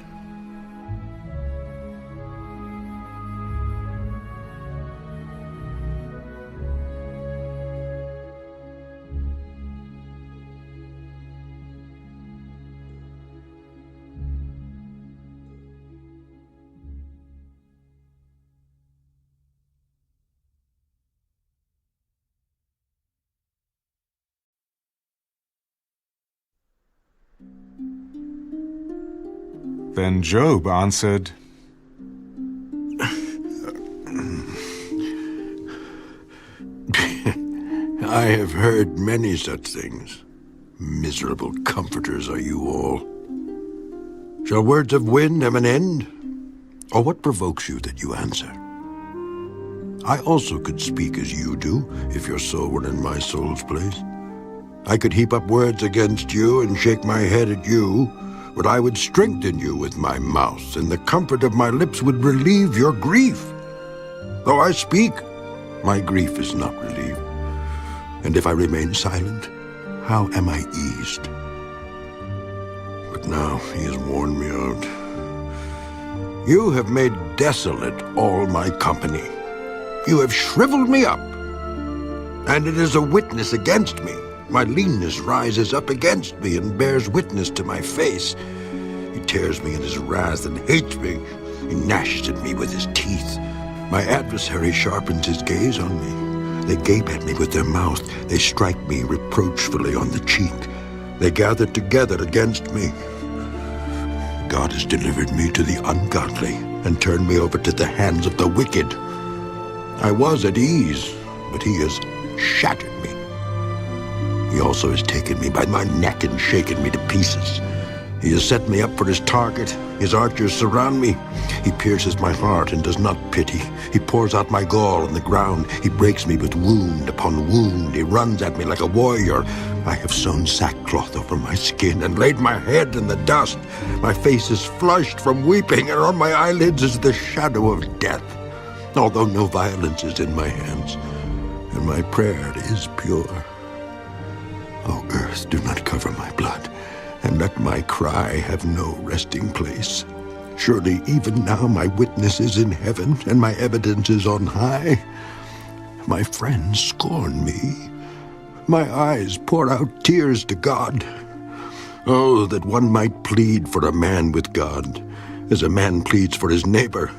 Then Job answered, I have heard many such things. Miserable comforters are you all. Shall words of wind have an end? Or what provokes you that you answer? I also could speak as you do, if your soul were in my soul's place. I could heap up words against you and shake my head at you, but I would strengthen you with my mouth, and the comfort of my lips would relieve your grief. Though I speak, my grief is not relieved. And if I remain silent, how am I eased? But now he has worn me out. You have made desolate all my company. You have shriveled me up, and it is a witness against me. My leanness rises up against me and bears witness to my face. He tears me in his wrath and hates me. He gnashes at me with his teeth. My adversary sharpens his gaze on me. They gape at me with their mouth. They strike me reproachfully on the cheek. They gather together against me. God has delivered me to the ungodly and turned me over to the hands of the wicked. I was at ease, but he has shattered me. He also has taken me by my neck and shaken me to pieces. He has set me up for his target. His archers surround me. He pierces my heart and does not pity. He pours out my gall on the ground. He breaks me with wound upon wound. He runs at me like a warrior. I have sewn sackcloth over my skin and laid my head in the dust. My face is flushed from weeping, and on my eyelids is the shadow of death. Although no violence is in my hands, and my prayer is pure. O earth, do not cover my blood, and let my cry have no resting place. Surely even now my witness is in heaven, and my evidence is on high. My friends scorn me. My eyes pour out tears to God. Oh, that one might plead for a man with God, as a man pleads for his neighbor.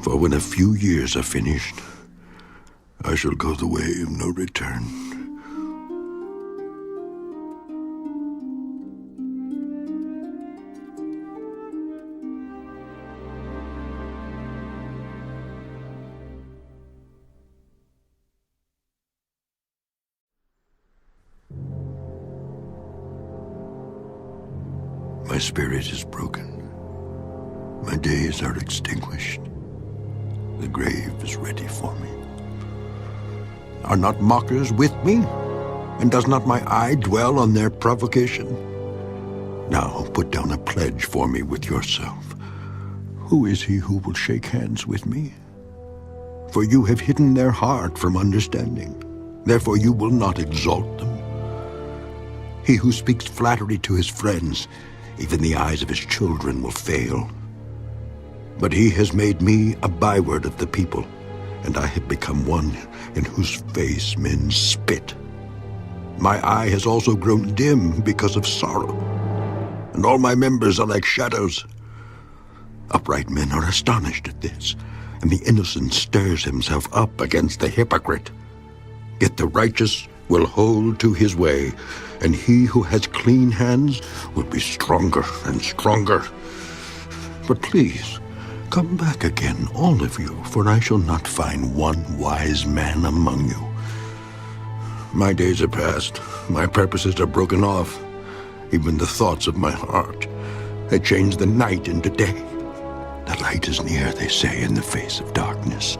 For when a few years are finished, I shall go the way of no return. My spirit is broken. My days are extinguished. The grave is ready for me. Are not mockers with me? And does not my eye dwell on their provocation? Now put down a pledge for me with yourself. Who is he who will shake hands with me? For you have hidden their heart from understanding. Therefore you will not exalt them. He who speaks flattery to his friends, even the eyes of his children will fail. But he has made me a byword of the people, and I have become one in whose face men spit. My eye has also grown dim because of sorrow, and all my members are like shadows. Upright men are astonished at this, and the innocent stirs himself up against the hypocrite. Yet the righteous will hold to his way, and he who has clean hands will be stronger and stronger. But please, come back again, all of you, for I shall not find one wise man among you. My days are past, my purposes are broken off, even the thoughts of my heart. I change the night into day. The light is near, they say, in the face of darkness.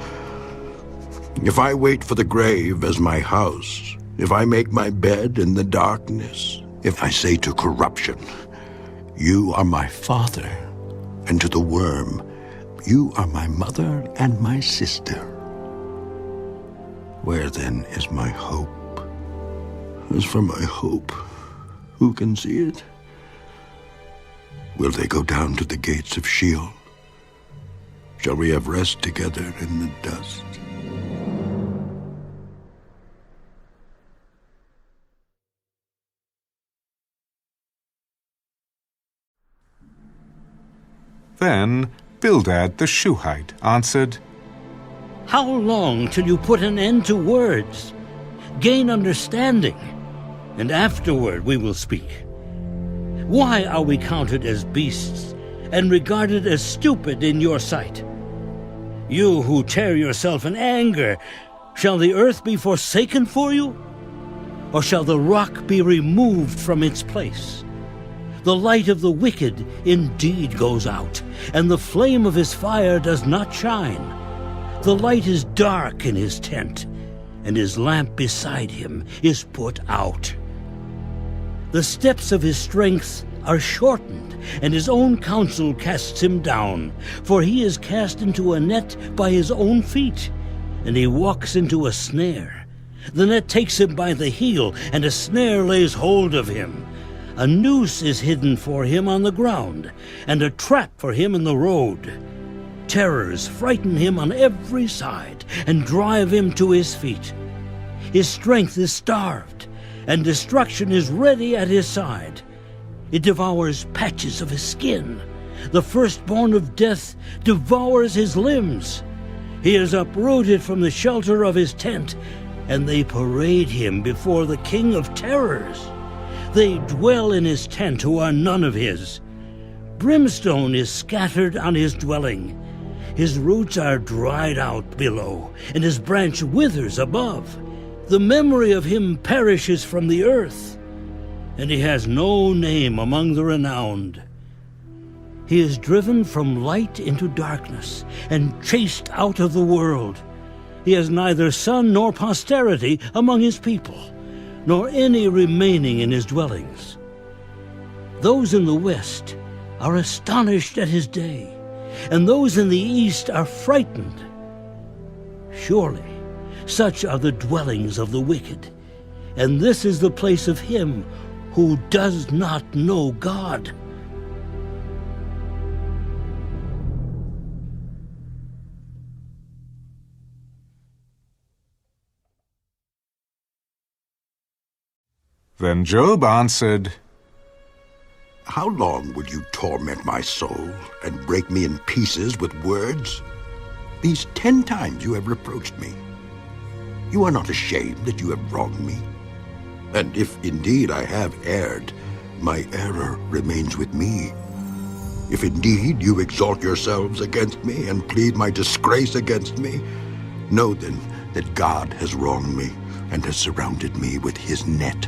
If I wait for the grave as my house, if I make my bed in the darkness, if I say to corruption, you are my father, and to the worm, you are my mother and my sister, where then is my hope? As for my hope, who can see it? Will they go down to the gates of Sheol? Shall we have rest together in the dust? Then Bildad the Shuhite answered, How long till you put an end to words? Gain understanding, and afterward we will speak. Why are we counted as beasts and regarded as stupid in your sight? You who tear yourself in anger, shall the earth be forsaken for you? Or shall the rock be removed from its place? The light of the wicked indeed goes out, and the flame of his fire does not shine. The light is dark in his tent, and his lamp beside him is put out. The steps of his strength are shortened, and his own counsel casts him down. For he is cast into a net by his own feet, and he walks into a snare. The net takes him by the heel, and a snare lays hold of him. A noose is hidden for him on the ground, and a trap for him in the road. Terrors frighten him on every side, and drive him to his feet. His strength is starved, and destruction is ready at his side. It devours patches of his skin. The firstborn of death devours his limbs. He is uprooted from the shelter of his tent, and they parade him before the king of terrors. They dwell in his tent who are none of his. Brimstone is scattered on his dwelling. His roots are dried out below, and his branch withers above. The memory of him perishes from the earth, and he has no name among the renowned. He is driven from light into darkness, and chased out of the world. He has neither son nor posterity among his people, nor any remaining in his dwellings. Those in the west are astonished at his day, and those in the east are frightened. Surely such are the dwellings of the wicked, and this is the place of him who does not know God. Then Job answered, How long will you torment my soul and break me in pieces with words? These 10 times you have reproached me. You are not ashamed that you have wronged me. And if indeed I have erred, my error remains with me. If indeed you exalt yourselves against me and plead my disgrace against me, know then that God has wronged me and has surrounded me with his net.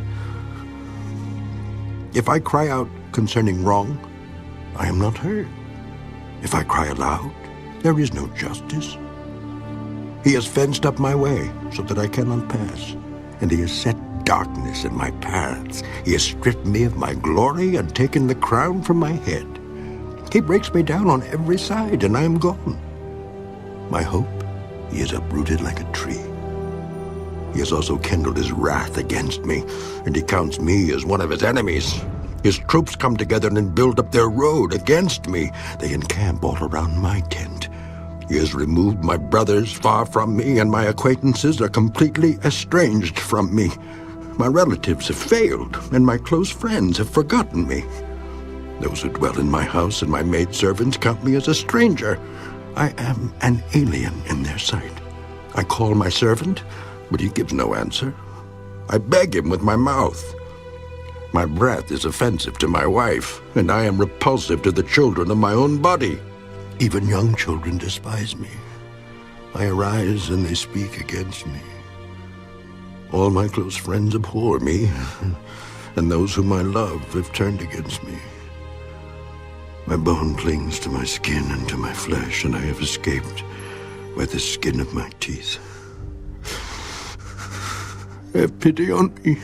If I cry out concerning wrong, I am not heard. If I cry aloud, there is no justice. He has fenced up my way so that I cannot pass, and he has set darkness in my paths. He has stripped me of my glory and taken the crown from my head. He breaks me down on every side, and I am gone. My hope he has uprooted like a tree. He has also kindled his wrath against me, and he counts me as one of his enemies. His troops come together and build up their road against me. They encamp all around my tent. He has removed my brothers far from me, and my acquaintances are completely estranged from me. My relatives have failed, and my close friends have forgotten me. Those who dwell in my house and my maidservants count me as a stranger. I am an alien in their sight. I call my servant, but he gives no answer. I beg him with my mouth. My breath is offensive to my wife, and I am repulsive to the children of my own body. Even young children despise me. I arise and they speak against me. All my close friends abhor me, and those whom I love have turned against me. My bone clings to my skin and to my flesh, and I have escaped by the skin of my teeth. Have pity on me.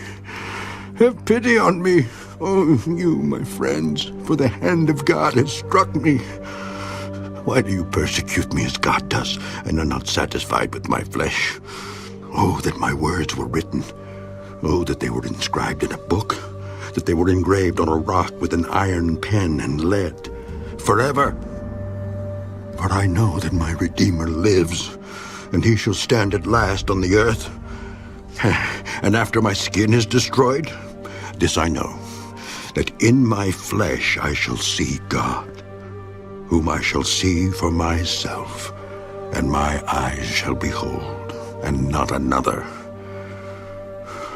Have pity on me. Oh, you, my friends, for the hand of God has struck me. Why do you persecute me as God does, and are not satisfied with my flesh? Oh, that my words were written. Oh, that they were inscribed in a book, that they were engraved on a rock with an iron pen and lead, forever. For I know that my Redeemer lives, and he shall stand at last on the earth. And after my skin is destroyed, this I know, that in my flesh I shall see God, whom I shall see for myself, and my eyes shall behold, and not another.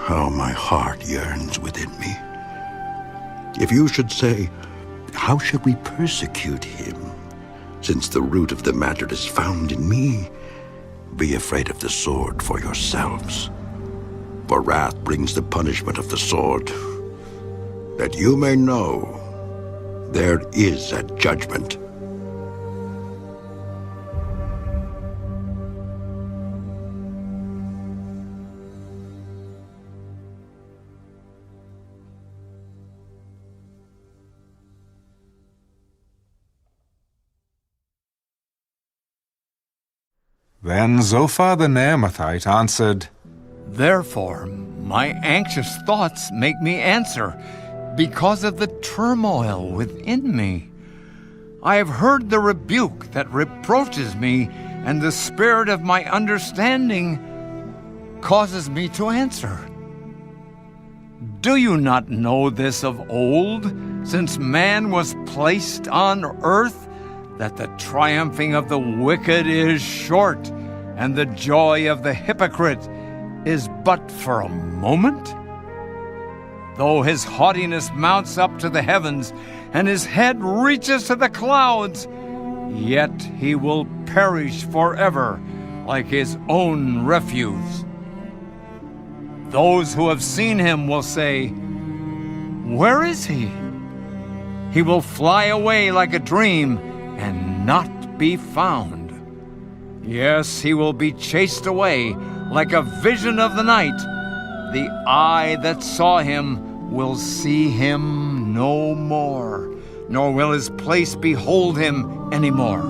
How my heart yearns within me. If you should say, how should we persecute him, since the root of the matter is found in me? Be afraid of the sword for yourselves. For wrath brings the punishment of the sword, that you may know there is a judgment. Then Zophar the Naamathite answered, Therefore, my anxious thoughts make me answer, because of the turmoil within me. I have heard the rebuke that reproaches me, and the spirit of my understanding causes me to answer. Do you not know this of old, since man was placed on earth, that the triumphing of the wicked is short, and the joy of the hypocrite is but for a moment? Though his haughtiness mounts up to the heavens, and his head reaches to the clouds, yet he will perish forever like his own refuse. Those who have seen him will say, "Where is he?" He will fly away like a dream and not be found. Yes, he will be chased away like a vision of the night. The eye that saw him will see him no more, nor will his place behold him anymore.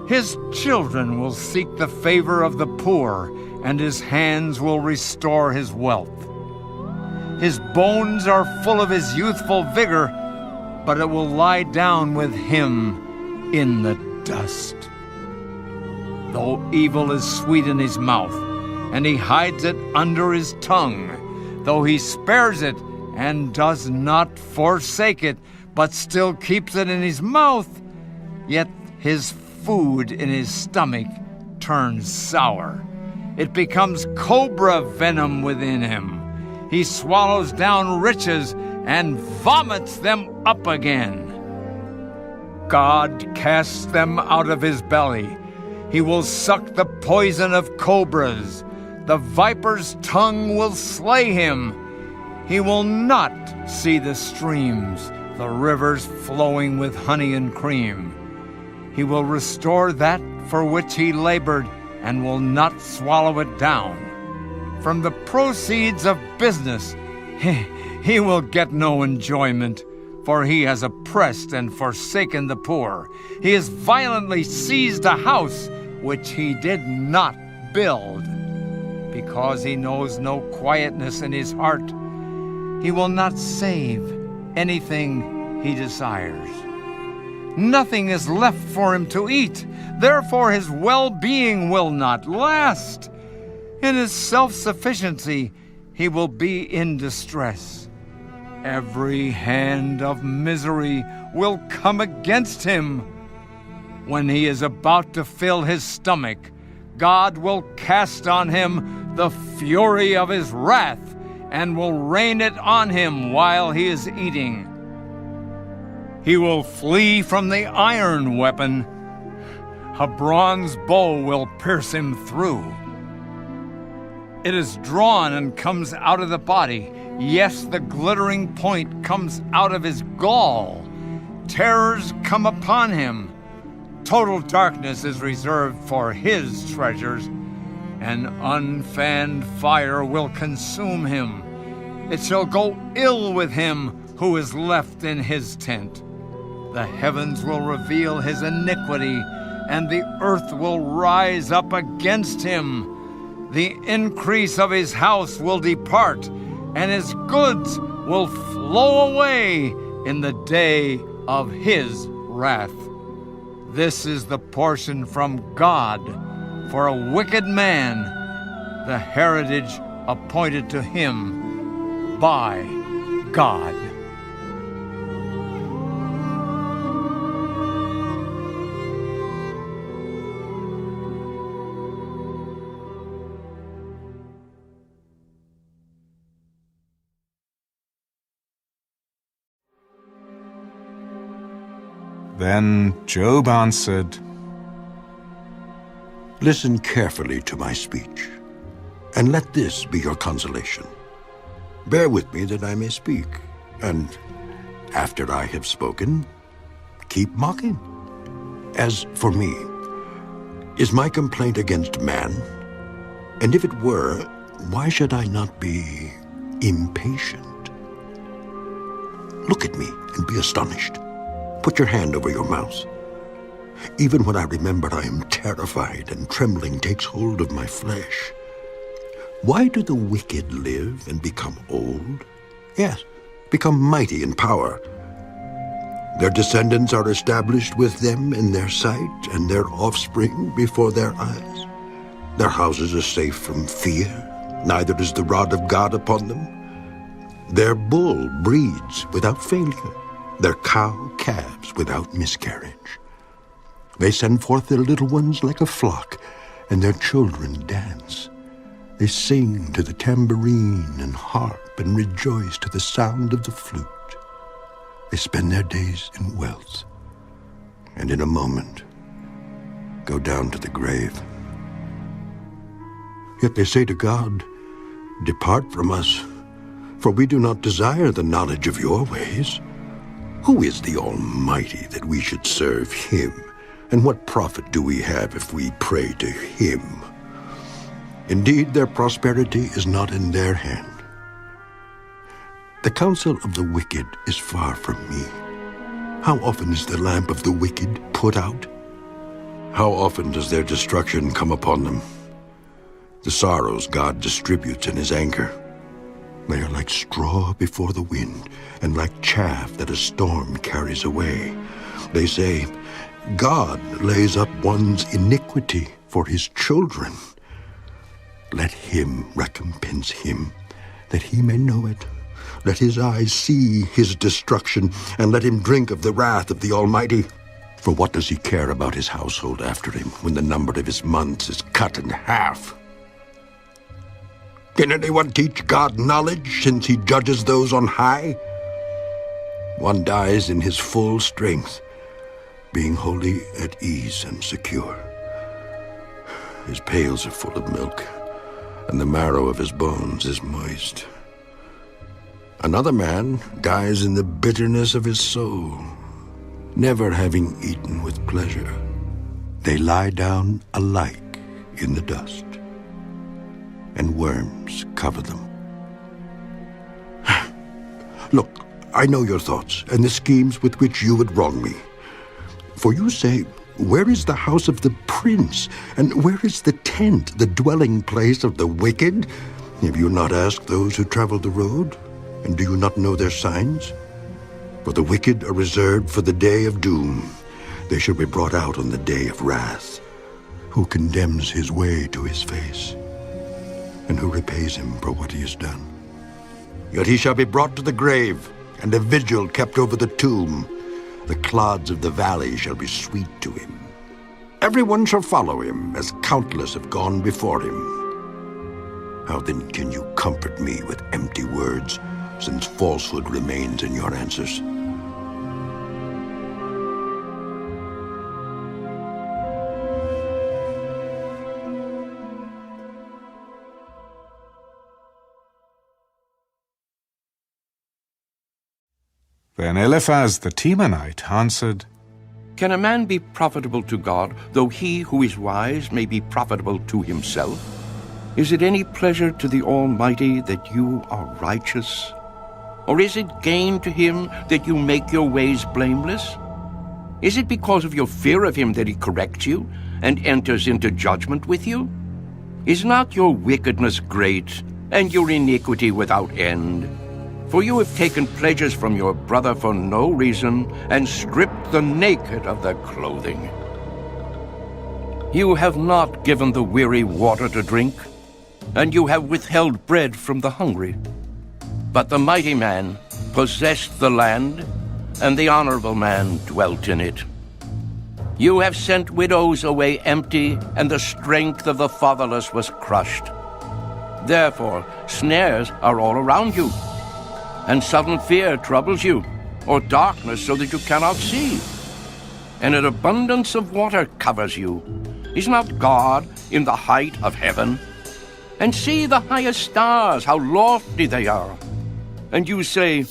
His children will seek the favor of the poor, and his hands will restore his wealth. His bones are full of his youthful vigor, but it will lie down with him in the dust. Though evil is sweet in his mouth, and he hides it under his tongue, though he spares it and does not forsake it, but still keeps it in his mouth, yet his food in his stomach turns sour. It becomes cobra venom within him. He swallows down riches and vomits them up again. God casts them out of his belly. He will suck the poison of cobras. The viper's tongue will slay him. He will not see the streams, the rivers flowing with honey and cream. He will restore that for which he labored, and will not swallow it down. From the proceeds of business, he will get no enjoyment, for he has oppressed and forsaken the poor. He has violently seized a house which he did not build. Because he knows no quietness in his heart, he will not save anything he desires. Nothing is left for him to eat. Therefore his well-being will not last. In his self-sufficiency, he will be in distress. Every hand of misery will come against him. When he is about to fill his stomach, God will cast on him the fury of his wrath, and will rain it on him while he is eating. He will flee from the iron weapon. A bronze bow will pierce him through. It is drawn and comes out of the body. Yes, the glittering point comes out of his gall. Terrors come upon him. Total darkness is reserved for his treasures. An unfanned fire will consume him. It shall go ill with him who is left in his tent. The heavens will reveal his iniquity, and the earth will rise up against him. The increase of his house will depart, and his goods will flow away in the day of his wrath. This is the portion from God for a wicked man, the heritage appointed to him by God. Then Job answered, Listen carefully to my speech, and let this be your consolation. Bear with me that I may speak, and after I have spoken, keep mocking. As for me, is my complaint against man? And if it were, why should I not be impatient? Look at me and be astonished. Put your hand over your mouth. Even when I remember, I am terrified, and trembling takes hold of my flesh. Why do the wicked live and become old? Yes, become mighty in power. Their descendants are established with them in their sight, and their offspring before their eyes. Their houses are safe from fear, neither is the rod of God upon them. Their bull breeds without failure, their cow calves without miscarriage. They send forth their little ones like a flock, and their children dance. They sing to the tambourine and harp, and rejoice to the sound of the flute. They spend their days in wealth, and in a moment go down to the grave. Yet they say to God, "Depart from us, for we do not desire the knowledge of your ways. Who is the Almighty that we should serve him? And what profit do we have if we pray to him?" Indeed, their prosperity is not in their hand. The counsel of the wicked is far from me. How often is the lamp of the wicked put out? How often does their destruction come upon them? The sorrows God distributes in his anger. They are like straw before the wind, and like chaff that a storm carries away. They say, "God lays up one's iniquity for his children. Let him recompense him, that he may know it. Let his eyes see his destruction, and let him drink of the wrath of the Almighty. For what does he care about his household after him, when the number of his months is cut in half?" Can anyone teach God knowledge, since he judges those on high? One dies in his full strength, being wholly at ease and secure. His pails are full of milk, and the marrow of his bones is moist. Another man dies in the bitterness of his soul, never having eaten with pleasure. They lie down alike in the dust, and worms cover them. Look, I know your thoughts and the schemes with which you would wrong me. For you say, "Where is the house of the prince? And where is the tent, the dwelling place of the wicked?" Have you not asked those who travel the road? And do you not know their signs? For the wicked are reserved for the day of doom. They shall be brought out on the day of wrath. Who condemns his way to his face? And who repays him for what he has done? Yet he shall be brought to the grave, and a vigil kept over the tomb. The clods of the valley shall be sweet to him. Everyone shall follow him, as countless have gone before him. How then can you comfort me with empty words, since falsehood remains in your answers? Then Eliphaz the Temanite answered, Can a man be profitable to God, though he who is wise may be profitable to himself? Is it any pleasure to the Almighty that you are righteous? Or is it gain to him that you make your ways blameless? Is it because of your fear of him that he corrects you and enters into judgment with you? Is not your wickedness great, and your iniquity without end? For you have taken pleasures from your brother for no reason, and stripped the naked of their clothing. You have not given the weary water to drink, and you have withheld bread from the hungry. But the mighty man possessed the land, and the honorable man dwelt in it. You have sent widows away empty, and the strength of the fatherless was crushed. Therefore snares are all around you, and sudden fear troubles you, or darkness so that you cannot see. And an abundance of water covers you. Is not God in the height of heaven? And see the highest stars, how lofty they are. And you say,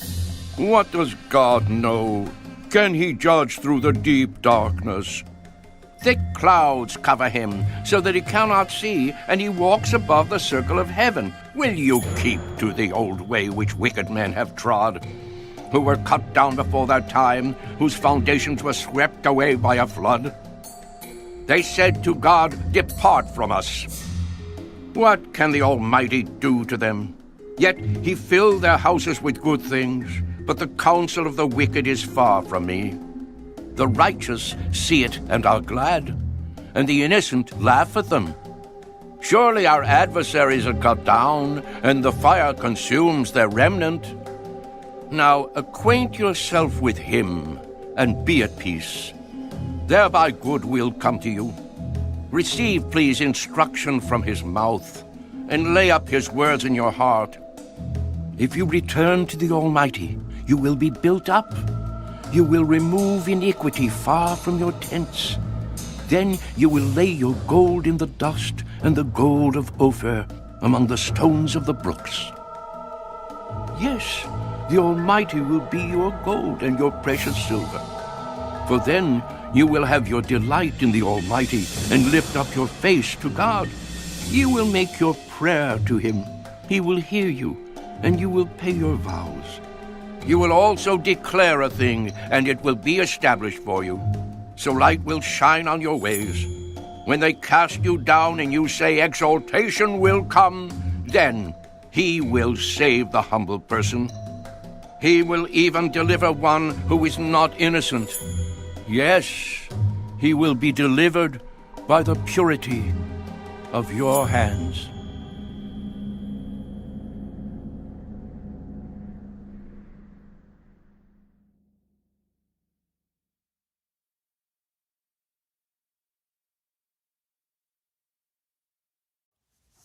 What does God know? Can he judge through the deep darkness? Thick clouds cover him, so that he cannot see, and he walks above the circle of heaven. Will you keep to the old way which wicked men have trod, who were cut down before their time, whose foundations were swept away by a flood? They said to God, Depart from us. What can the Almighty do to them? Yet he filled their houses with good things, but the counsel of the wicked is far from me. The righteous see it and are glad, and the innocent laugh at them. Surely our adversaries are cut down, and the fire consumes their remnant. Now acquaint yourself with him, and be at peace. Thereby good will come to you. Receive, please, instruction from his mouth, and lay up his words in your heart. If you return to the Almighty, you will be built up. You will remove iniquity far from your tents. Then you will lay your gold in the dust, and the gold of Ophir among the stones of the brooks. Yes, the Almighty will be your gold and your precious silver. For then you will have your delight in the Almighty, and lift up your face to God. You will make your prayer to him. He will hear you, and you will pay your vows. You will also declare a thing, and it will be established for you. So light will shine on your ways. When they cast you down and you say exaltation will come, then he will save the humble person. He will even deliver one who is not innocent. Yes, he will be delivered by the purity of your hands.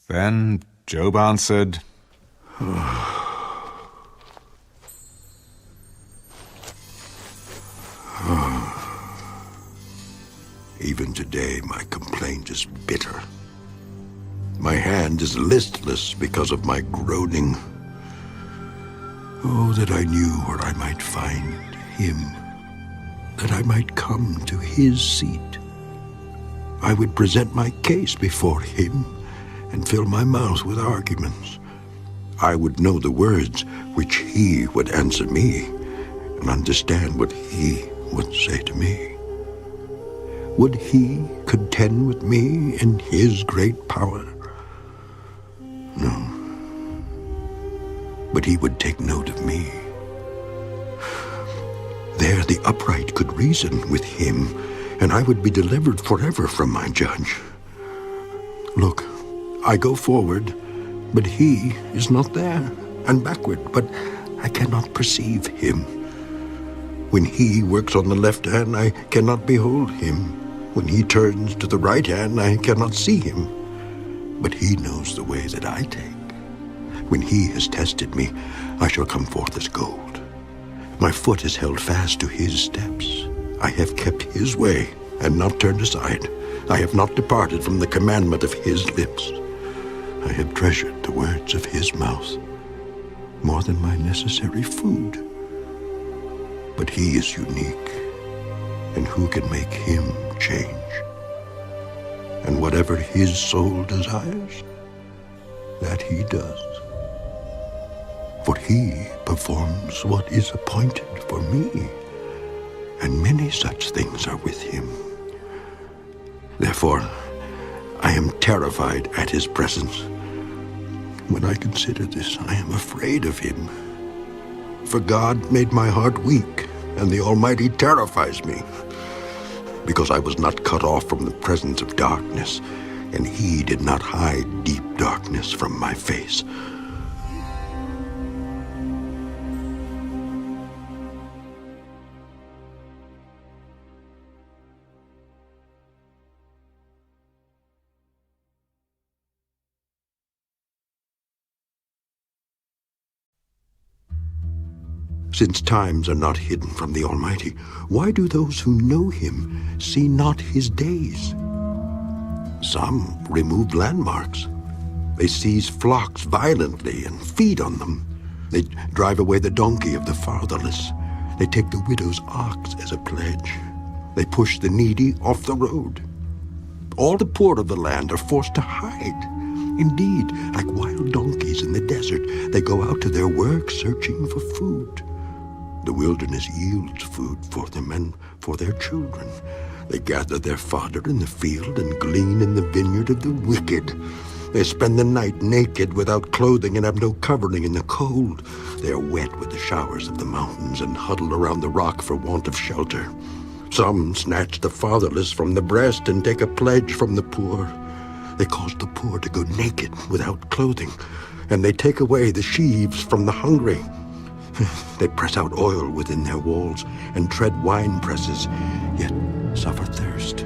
Then Job answered, Even today my complaint is bitter. My hand is listless because of my groaning. Oh, that I knew where I might find him, that I might come to his seat. I would present my case before him and fill my mouth with arguments. I would know the words which he would answer me, and understand what he would say to me. Would he contend with me in his great power? No. But he would take note of me. There the upright could reason with him, and I would be delivered forever from my judge. Look, I go forward, but he is not there, and backward, but I cannot perceive him. When he works on the left hand, I cannot behold him. When he turns to the right hand, I cannot see him. But he knows the way that I take. When he has tested me, I shall come forth as gold. My foot is held fast to his steps. I have kept his way and not turned aside. I have not departed from the commandment of his lips. I have treasured the words of his mouth more than my necessary food. But he is unique, and who can make him change? And whatever his soul desires, that he does. For he performs what is appointed for me, and many such things are with him. Therefore, I am terrified at his presence. When I consider this, I am afraid of him. For God made my heart weak, and the Almighty terrifies me. Because I was not cut off from the presence of darkness, and he did not hide deep darkness from my face. Since times are not hidden from the Almighty, why do those who know him see not his days? Some remove landmarks. They seize flocks violently and feed on them. They drive away the donkey of the fatherless. They take the widow's ox as a pledge. They push the needy off the road. All the poor of the land are forced to hide. Indeed, like wild donkeys in the desert, they go out to their work searching for food. The wilderness yields food for them and for their children. They gather their fodder in the field and glean in the vineyard of the wicked. They spend the night naked, without clothing, and have no covering in the cold. They are wet with the showers of the mountains and huddle around the rock for want of shelter. Some snatch the fatherless from the breast and take a pledge from the poor. They cause the poor to go naked without clothing, and they take away the sheaves from the hungry. They press out oil within their walls and tread wine presses, yet suffer thirst.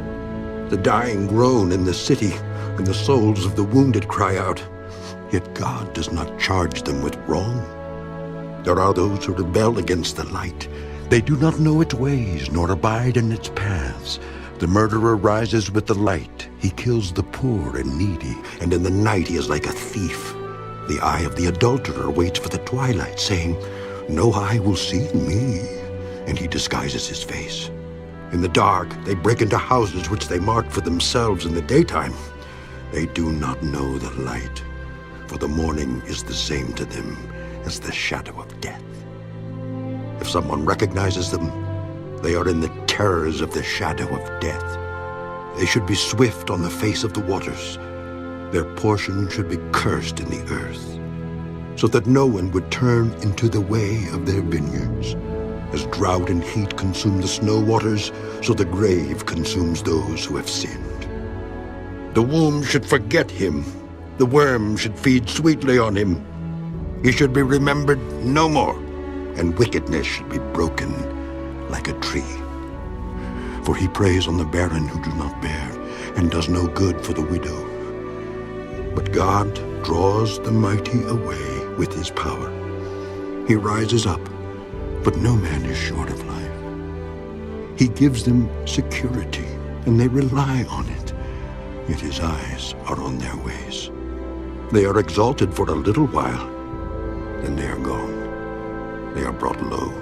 The dying groan in the city, and the souls of the wounded cry out. Yet God does not charge them with wrong. There are those who rebel against the light. They do not know its ways, nor abide in its paths. The murderer rises with the light. He kills the poor and needy, and in the night he is like a thief. The eye of the adulterer waits for the twilight, saying, "No eye will see me," and he disguises his face. In the dark, they break into houses which they mark for themselves in the daytime. They do not know the light, for the morning is the same to them as the shadow of death. If someone recognizes them, they are in the terrors of the shadow of death. They should be swift on the face of the waters. Their portion should be cursed in the earth, so that no one would turn into the way of their vineyards. As drought and heat consume the snow waters, so the grave consumes those who have sinned. The womb should forget him. The worm should feed sweetly on him. He should be remembered no more, and wickedness should be broken like a tree. For he preys on the barren who do not bear, and does no good for the widow. But God draws the mighty away with his power. He rises up, but no man is short of life. He gives them security, and they rely on it. Yet his eyes are on their ways. They are exalted for a little while, then they are gone. They are brought low.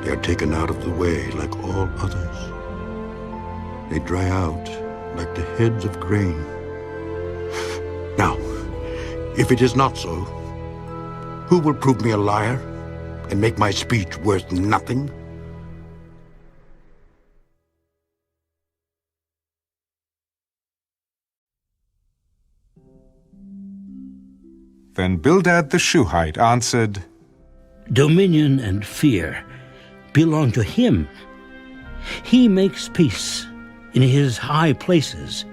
They are taken out of the way like all others. They dry out like the heads of grain. Now, if it is not so, who will prove me a liar and make my speech worth nothing? Then Bildad the Shuhite answered, Dominion and fear belong to him. He makes peace in his high places.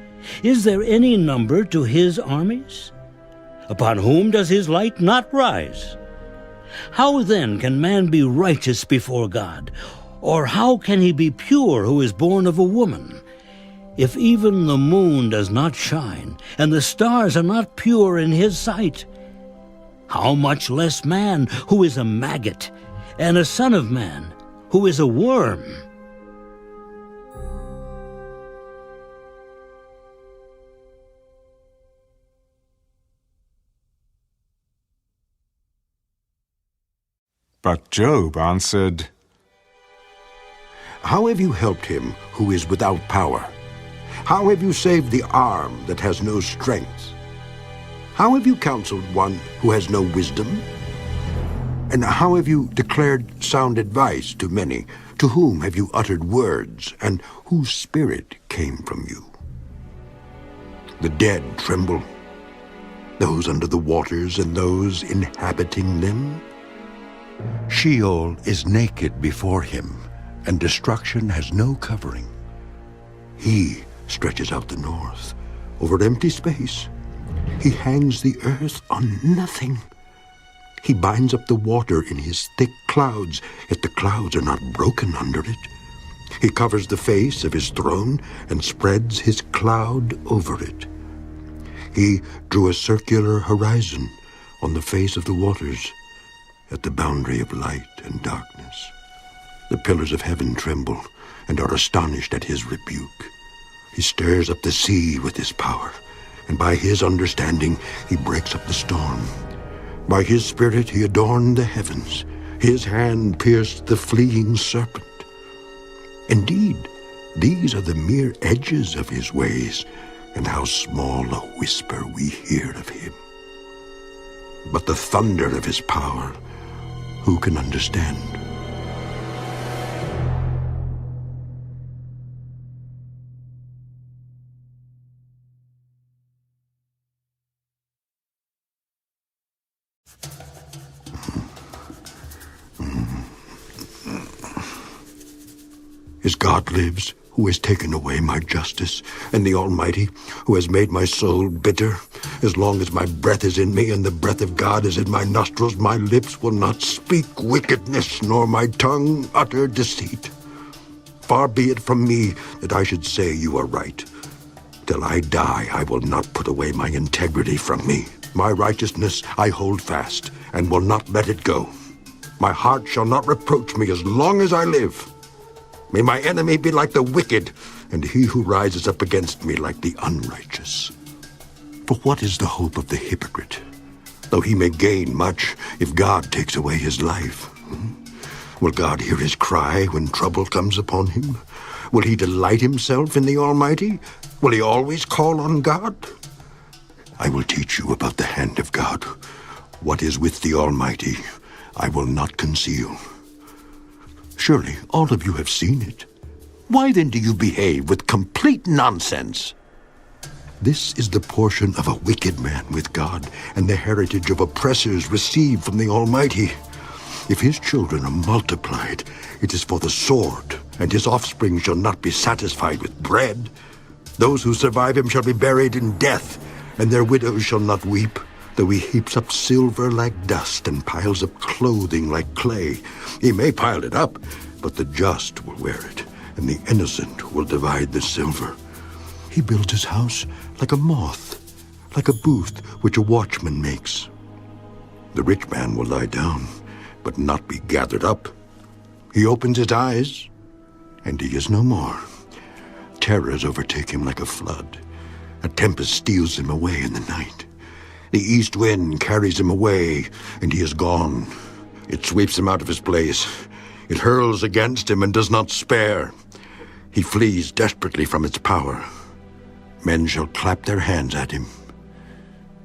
Is there any number to his armies? Upon whom does his light not rise? How then can man be righteous before God? Or how can he be pure who is born of a woman? If even the moon does not shine, and the stars are not pure in his sight, how much less man who is a maggot, and a son of man who is a worm? But Job answered, How have you helped him who is without power? How have you saved the arm that has no strength? How have you counseled one who has no wisdom? And how have you declared sound advice to many? To whom have you uttered words, and whose spirit came from you? The dead tremble, those under the waters and those inhabiting them. Sheol is naked before him, and destruction has no covering. He stretches out the north over empty space. He hangs the earth on nothing. He binds up the water in his thick clouds, yet the clouds are not broken under it. He covers the face of his throne and spreads his cloud over it. He drew a circular horizon on the face of the waters, at the boundary of light and darkness. The pillars of heaven tremble and are astonished at his rebuke. He stirs up the sea with his power, and by his understanding he breaks up the storm. By his spirit he adorned the heavens. His hand pierced the fleeing serpent. Indeed, these are the mere edges of his ways, and how small a whisper we hear of him. But the thunder of his power, who can understand? As God lives, who has taken away my justice, and the Almighty, who has made my soul bitter, as long as my breath is in me and the breath of God is in my nostrils, my lips will not speak wickedness, nor my tongue utter deceit. Far be it from me that I should say you are right. Till I die, I will not put away my integrity from me. My righteousness I hold fast, and will not let it go. My heart shall not reproach me as long as I live. May my enemy be like the wicked, and he who rises up against me like the unrighteous. For what is the hope of the hypocrite, though he may gain much if God takes away his life? Will God hear his cry when trouble comes upon him? Will he delight himself in the Almighty? Will he always call on God? I will teach you about the hand of God. What is with the Almighty, I will not conceal. Surely all of you have seen it. Why then do you behave with complete nonsense? This is the portion of a wicked man with God, and the heritage of oppressors received from the Almighty. If his children are multiplied, it is for the sword, and his offspring shall not be satisfied with bread. Those who survive him shall be buried in death, and their widows shall not weep, though he heaps up silver like dust and piles up clothing like clay. He may pile it up, but the just will wear it, and the innocent will divide the silver. He builds his house like a moth, like a booth which a watchman makes. The rich man will lie down, but not be gathered up. He opens his eyes, and he is no more. Terrors overtake him like a flood. A tempest steals him away in the night. The east wind carries him away, and he is gone. It sweeps him out of his place. It hurls against him and does not spare. He flees desperately from its power. Men shall clap their hands at him,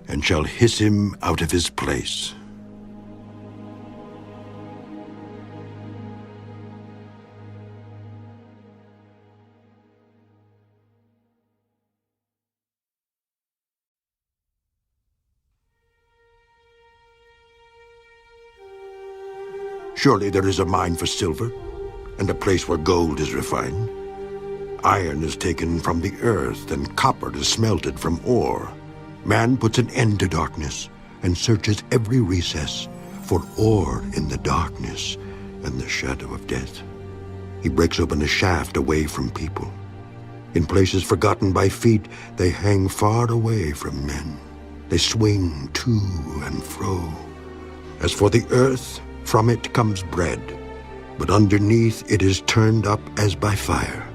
and shall hiss him out of his place. Surely there is a mine for silver, and a place where gold is refined. Iron is taken from the earth, and copper is smelted from ore. Man puts an end to darkness, and searches every recess for ore in the darkness and the shadow of death. He breaks open a shaft away from people. In places forgotten by feet, they hang far away from men. They swing to and fro. As for the earth, from it comes bread, but underneath it is turned up as by fire.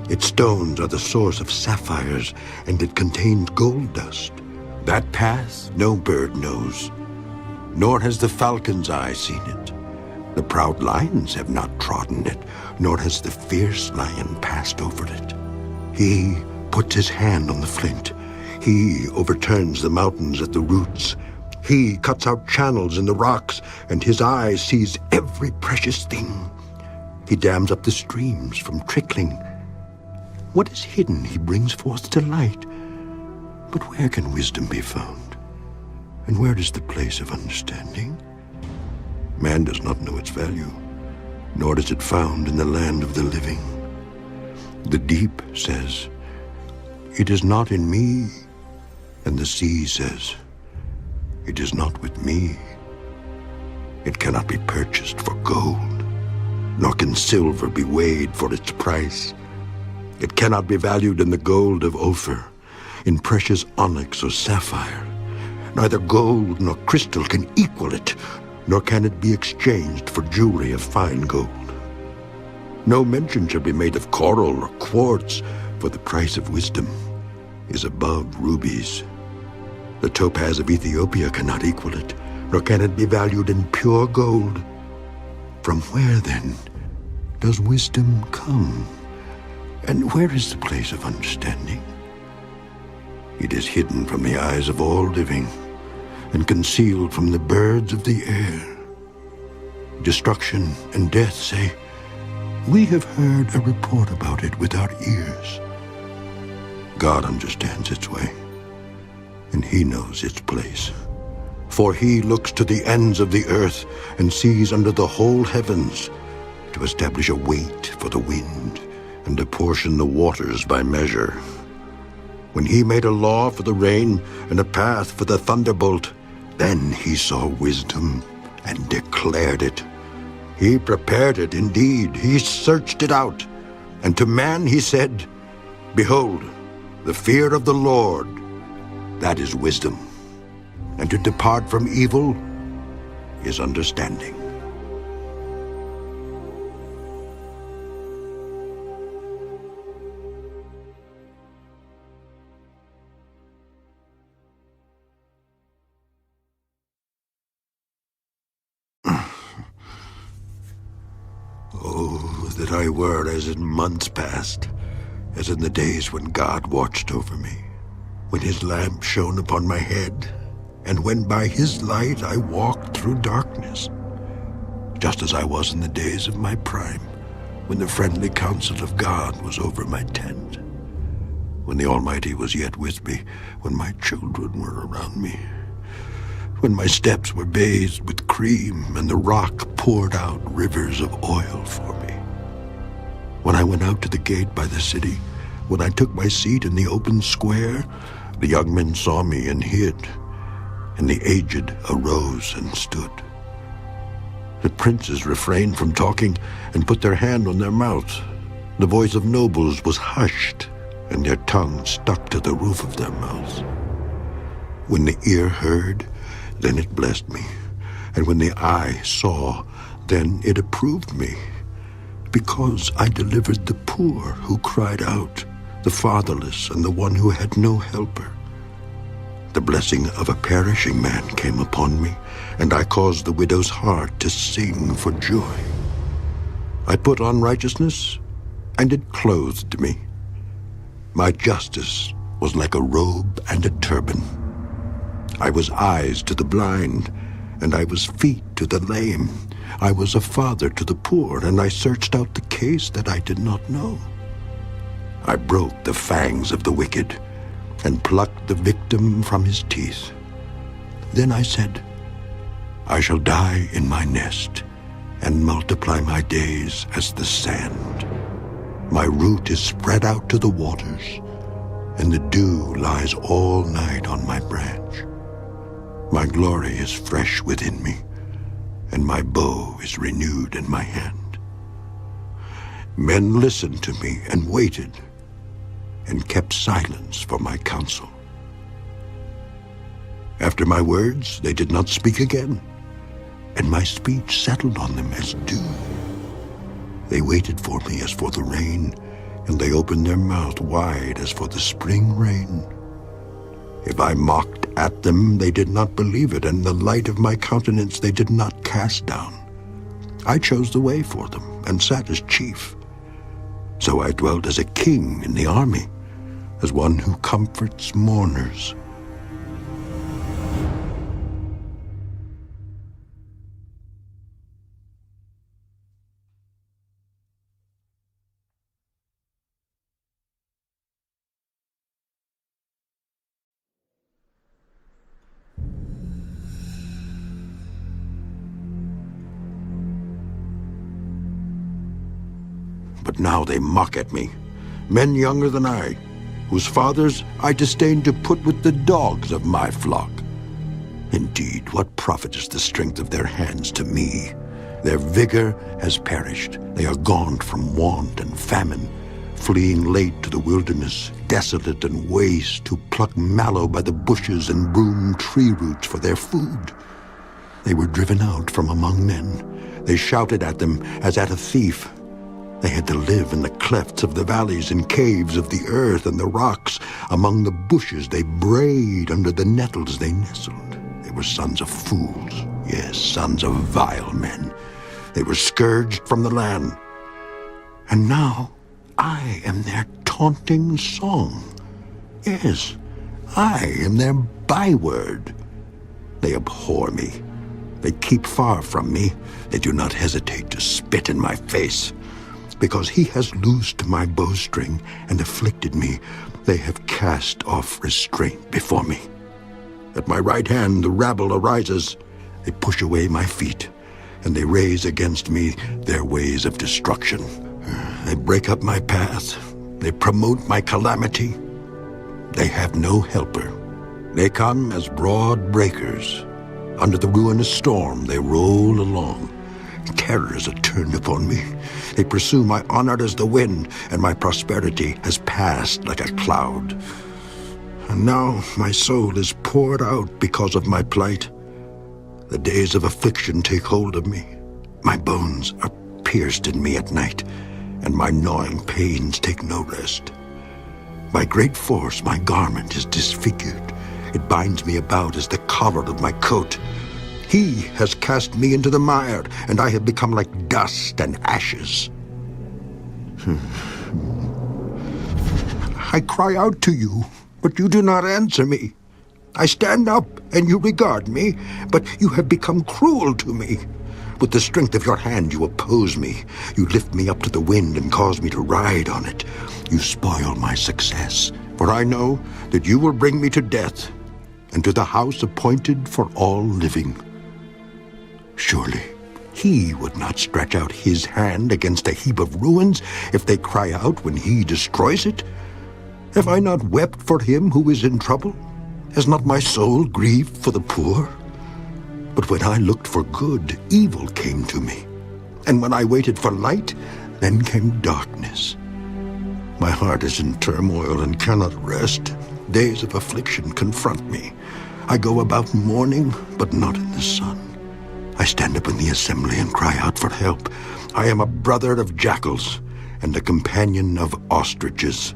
Its stones are the source of sapphires, and it contains gold dust. That path no bird knows, nor has the falcon's eye seen it. The proud lions have not trodden it, nor has the fierce lion passed over it. He puts his hand on the flint. He overturns the mountains at the roots. He cuts out channels in the rocks, and his eye sees every precious thing. He dams up the streams from trickling. What is hidden he brings forth to light. But where can wisdom be found? And where is the place of understanding? Man does not know its value, nor is it found in the land of the living. The deep says, "It is not in me," and the sea says, "It is not with me." It cannot be purchased for gold, nor can silver be weighed for its price. It cannot be valued in the gold of Ophir, in precious onyx or sapphire. Neither gold nor crystal can equal it, nor can it be exchanged for jewelry of fine gold. No mention shall be made of coral or quartz, for the price of wisdom is above rubies. The topaz of Ethiopia cannot equal it, nor can it be valued in pure gold. From where, then, does wisdom come? And where is the place of understanding? It is hidden from the eyes of all living, and concealed from the birds of the air. Destruction and death say, "We have heard a report about it with our ears." God understands its way, and he knows its place For he looks to the ends of the earth and sees under the whole heavens, to establish a weight for the wind and apportion the waters by measure. When he made a law for the rain and a path for the thunderbolt, then he saw wisdom and declared it. He prepared it indeed, he searched it out. And to man he said, Behold, the fear of the Lord, that is wisdom. And to depart from evil is understanding. Oh, that I were as in months past, as in the days when God watched over me, when his lamp shone upon my head, and when by his light I walked through darkness, just as I was in the days of my prime, when the friendly counsel of God was over my tent, when the Almighty was yet with me, when my children were around me, when my steps were bathed with cream and the rock poured out rivers of oil for me, when I went out to the gate by the city, when I took my seat in the open square, the young men saw me and hid, and the aged arose and stood. The princes refrained from talking and put their hand on their mouths. The voice of nobles was hushed, and their tongues stuck to the roof of their mouths. When the ear heard, then it blessed me, and when the eye saw, then it approved me, because I delivered the poor who cried out, the fatherless and the one who had no helper. The blessing of a perishing man came upon me, and I caused the widow's heart to sing for joy. I put on righteousness, and it clothed me. My justice was like a robe and a turban. I was eyes to the blind, and I was feet to the lame. I was a father to the poor, and I searched out the case that I did not know. I broke the fangs of the wicked, and plucked the victim from his teeth. Then I said, I shall die in my nest, and multiply my days as the sand. My root is spread out to the waters, and the dew lies all night on my branch. My glory is fresh within me, and my bow is renewed in my hand. Men listened to me and waited, and kept silence for my counsel. After my words, they did not speak again, and my speech settled on them as dew. They waited for me as for the rain, and they opened their mouth wide as for the spring rain. If I mocked at them, they did not believe it, and the light of my countenance they did not cast down. I chose the way for them, and sat as chief. So I dwelt as a king in the army, as one who comforts mourners. But now they mock at me, men younger than I, whose fathers I disdain to put with the dogs of my flock. Indeed, what profit is the strength of their hands to me? Their vigor has perished. They are gaunt from want and famine, fleeing late to the wilderness, desolate and waste, to pluck mallow by the bushes and broom tree roots for their food. They were driven out from among men. They shouted at them as at a thief. They had to live in the clefts of the valleys, in caves of the earth and the rocks. Among the bushes they brayed, under the nettles they nestled. They were sons of fools, yes, sons of vile men. They were scourged from the land. And now I am their taunting song. Yes, I am their byword. They abhor me. They keep far from me. They do not hesitate to spit in my face. Because he has loosed my bowstring and afflicted me, they have cast off restraint before me. At my right hand the rabble arises. They push away my feet, and they raise against me their ways of destruction. They break up my path. They promote my calamity. They have no helper. They come as broad breakers. Under the ruinous storm they roll along. Terrors are turned upon me. They pursue my honor as the wind, and my prosperity has passed like a cloud. And now my soul is poured out because of my plight. The days of affliction take hold of me. My bones are pierced in me at night, and my gnawing pains take no rest. By great force my garment is disfigured. It binds me about as the collar of my coat. He has cast me into the mire, and I have become like dust and ashes. I cry out to you, but you do not answer me. I stand up, and you regard me, but you have become cruel to me. With the strength of your hand you oppose me. You lift me up to the wind and cause me to ride on it. You spoil my success, for I know that you will bring me to death, and to the house appointed for all living. Surely he would not stretch out his hand against a heap of ruins if they cry out when he destroys it. Have I not wept for him who is in trouble? Has not my soul grieved for the poor? But when I looked for good, evil came to me. And when I waited for light, then came darkness. My heart is in turmoil and cannot rest. Days of affliction confront me. I go about mourning, but not in the sun. I stand up in the assembly and cry out for help. I am a brother of jackals and a companion of ostriches.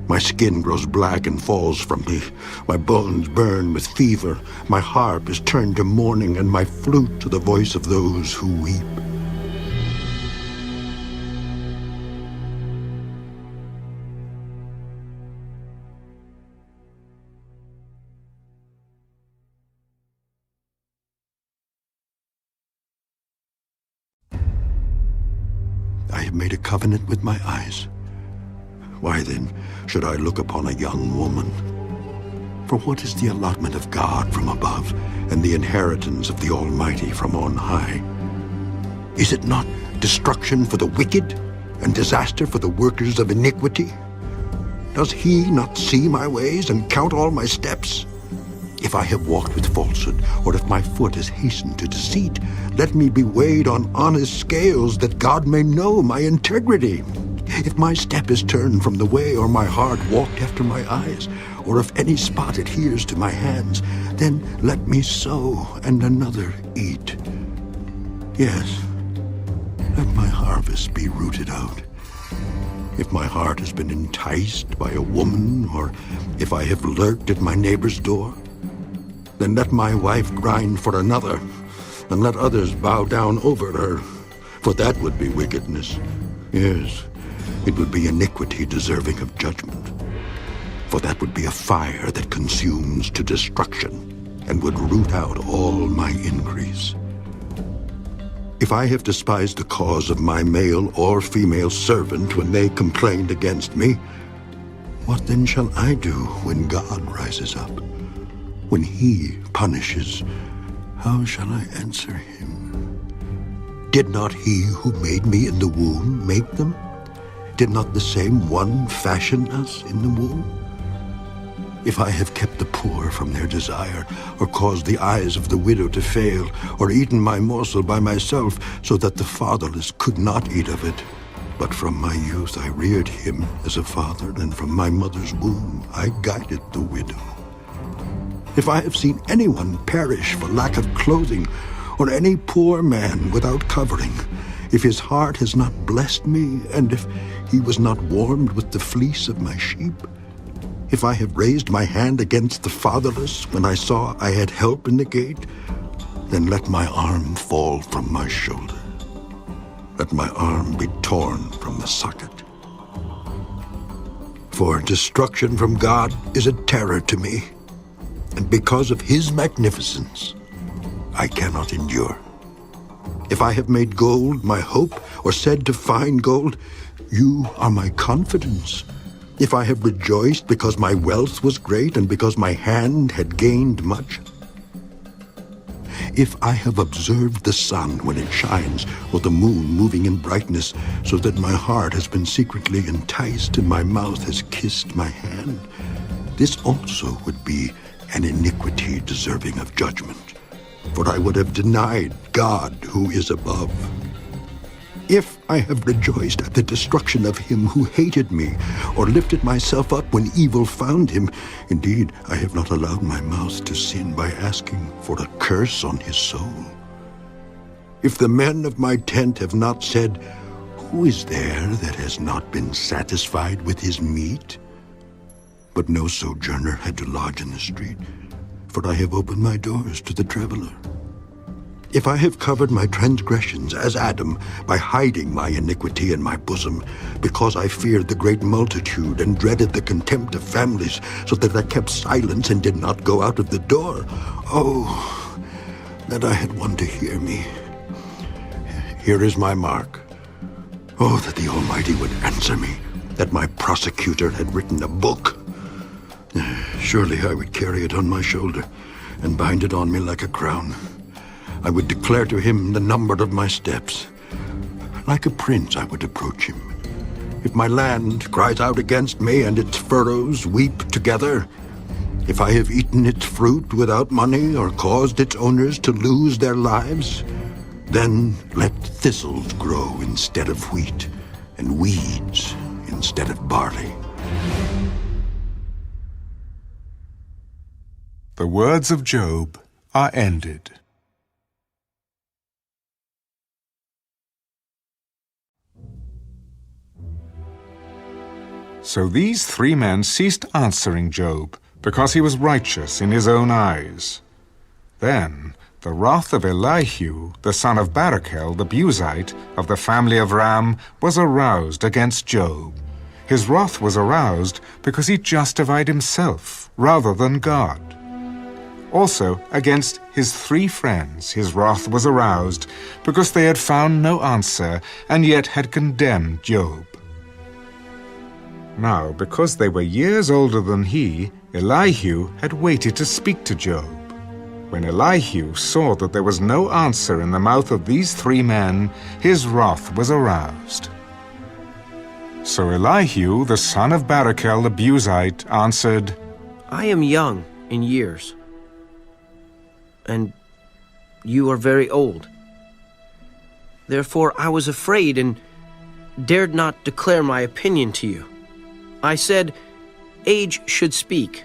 My skin grows black and falls from me. My bones burn with fever. My harp is turned to mourning, and my flute to the voice of those who weep. I have made a covenant with my eyes. Why then should I look upon a young woman? For what is the allotment of God from above, and the inheritance of the Almighty from on high? Is it not destruction for the wicked, and disaster for the workers of iniquity? Does he not see my ways and count all my steps? If I have walked with falsehood, or if my foot has hastened to deceit, let me be weighed on honest scales, that God may know my integrity. If my step is turned from the way, or my heart walked after my eyes, or if any spot adheres to my hands, then let me sow and another eat. Yes, let my harvest be rooted out. If my heart has been enticed by a woman, or if I have lurked at my neighbor's door, then let my wife grind for another, and let others bow down over her, for that would be wickedness. Yes, it would be iniquity deserving of judgment, for that would be a fire that consumes to destruction, and would root out all my increase. If I have despised the cause of my male or female servant when they complained against me, what then shall I do when God rises up? When he punishes, how shall I answer him? Did not he who made me in the womb make them? Did not the same one fashion us in the womb? If I have kept the poor from their desire, or caused the eyes of the widow to fail, or eaten my morsel by myself, so that the fatherless could not eat of it, but from my youth I reared him as a father, and from my mother's womb I guided the widow. If I have seen anyone perish for lack of clothing, or any poor man without covering, if his heart has not blessed me, and if he was not warmed with the fleece of my sheep, if I have raised my hand against the fatherless when I saw I had help in the gate, then let my arm fall from my shoulder. Let my arm be torn from the socket. For destruction from God is a terror to me, and because of his magnificence, I cannot endure. If I have made gold my hope, or said to find gold, you are my confidence. If I have rejoiced because my wealth was great and because my hand had gained much? If I have observed the sun when it shines, or the moon moving in brightness, so that my heart has been secretly enticed and my mouth has kissed my hand, this also would be an iniquity deserving of judgment, for I would have denied God who is above. If I have rejoiced at the destruction of him who hated me, or lifted myself up when evil found him, indeed I have not allowed my mouth to sin by asking for a curse on his soul. If the men of my tent have not said, "Who is there that has not been satisfied with his meat?" But no sojourner had to lodge in the street, for I have opened my doors to the traveler. If I have covered my transgressions as Adam by hiding my iniquity in my bosom, because I feared the great multitude and dreaded the contempt of families, so that I kept silence and did not go out of the door, oh, that I had one to hear me. Here is my mark. Oh, that the Almighty would answer me, that my prosecutor had written a book. Surely I would carry it on my shoulder and bind it on me like a crown. I would declare to him the number of my steps. Like a prince I would approach him. If my land cries out against me and its furrows weep together, if I have eaten its fruit without money or caused its owners to lose their lives, then let thistles grow instead of wheat and weeds instead of barley. The words of Job are ended. So these 3 men ceased answering Job, because he was righteous in his own eyes. Then the wrath of Elihu, the son of Barachel the Buzite, of the family of Ram, was aroused against Job. His wrath was aroused because he justified himself rather than God. Also, against his 3 friends his wrath was aroused, because they had found no answer, and yet had condemned Job. Now, because they were years older than he, Elihu had waited to speak to Job. When Elihu saw that there was no answer in the mouth of these 3 men, his wrath was aroused. So Elihu, the son of Barachel the Buzite, answered, I am young in years, and you are very old. Therefore I was afraid and dared not declare my opinion to you. I said, age should speak,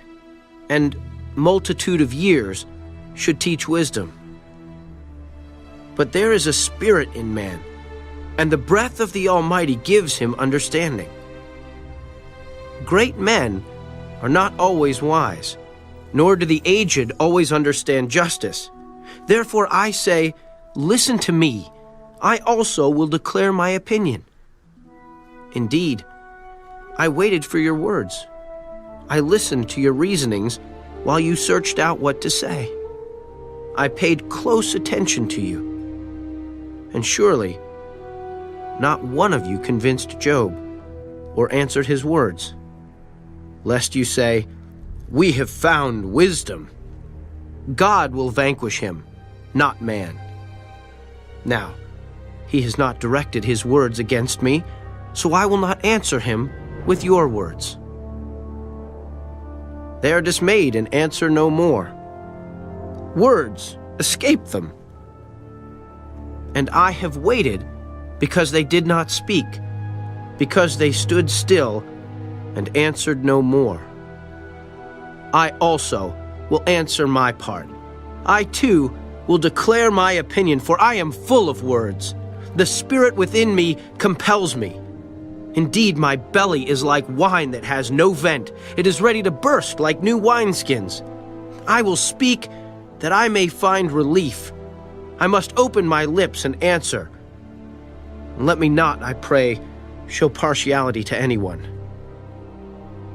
and multitude of years should teach wisdom. But there is a spirit in man, and the breath of the Almighty gives him understanding. Great men are not always wise, nor do the aged always understand justice. Therefore I say, listen to me, I also will declare my opinion. Indeed, I waited for your words. I listened to your reasonings while you searched out what to say. I paid close attention to you. And surely, not one of you convinced Job or answered his words. Lest you say, we have found wisdom. God will vanquish him, not man. Now, he has not directed his words against me, so I will not answer him with your words. They are dismayed and answer no more. Words escape them. And I have waited because they did not speak, because they stood still and answered no more. I also will answer my part. I too will declare my opinion, for I am full of words. The spirit within me compels me. Indeed, my belly is like wine that has no vent. It is ready to burst like new wineskins. I will speak that I may find relief. I must open my lips and answer. And let me not, I pray, show partiality to anyone,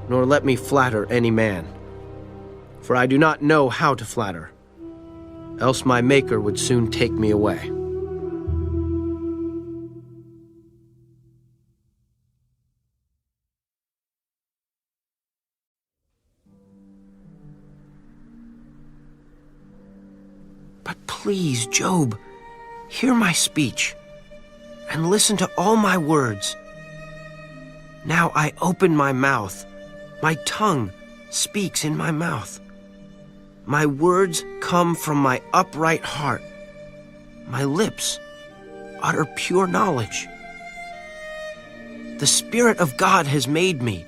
nor let me flatter any man. For I do not know how to flatter, else my Maker would soon take me away. But please, Job, hear my speech and listen to all my words. Now I open my mouth. My tongue speaks in my mouth. My words come from my upright heart. My lips utter pure knowledge. The Spirit of God has made me,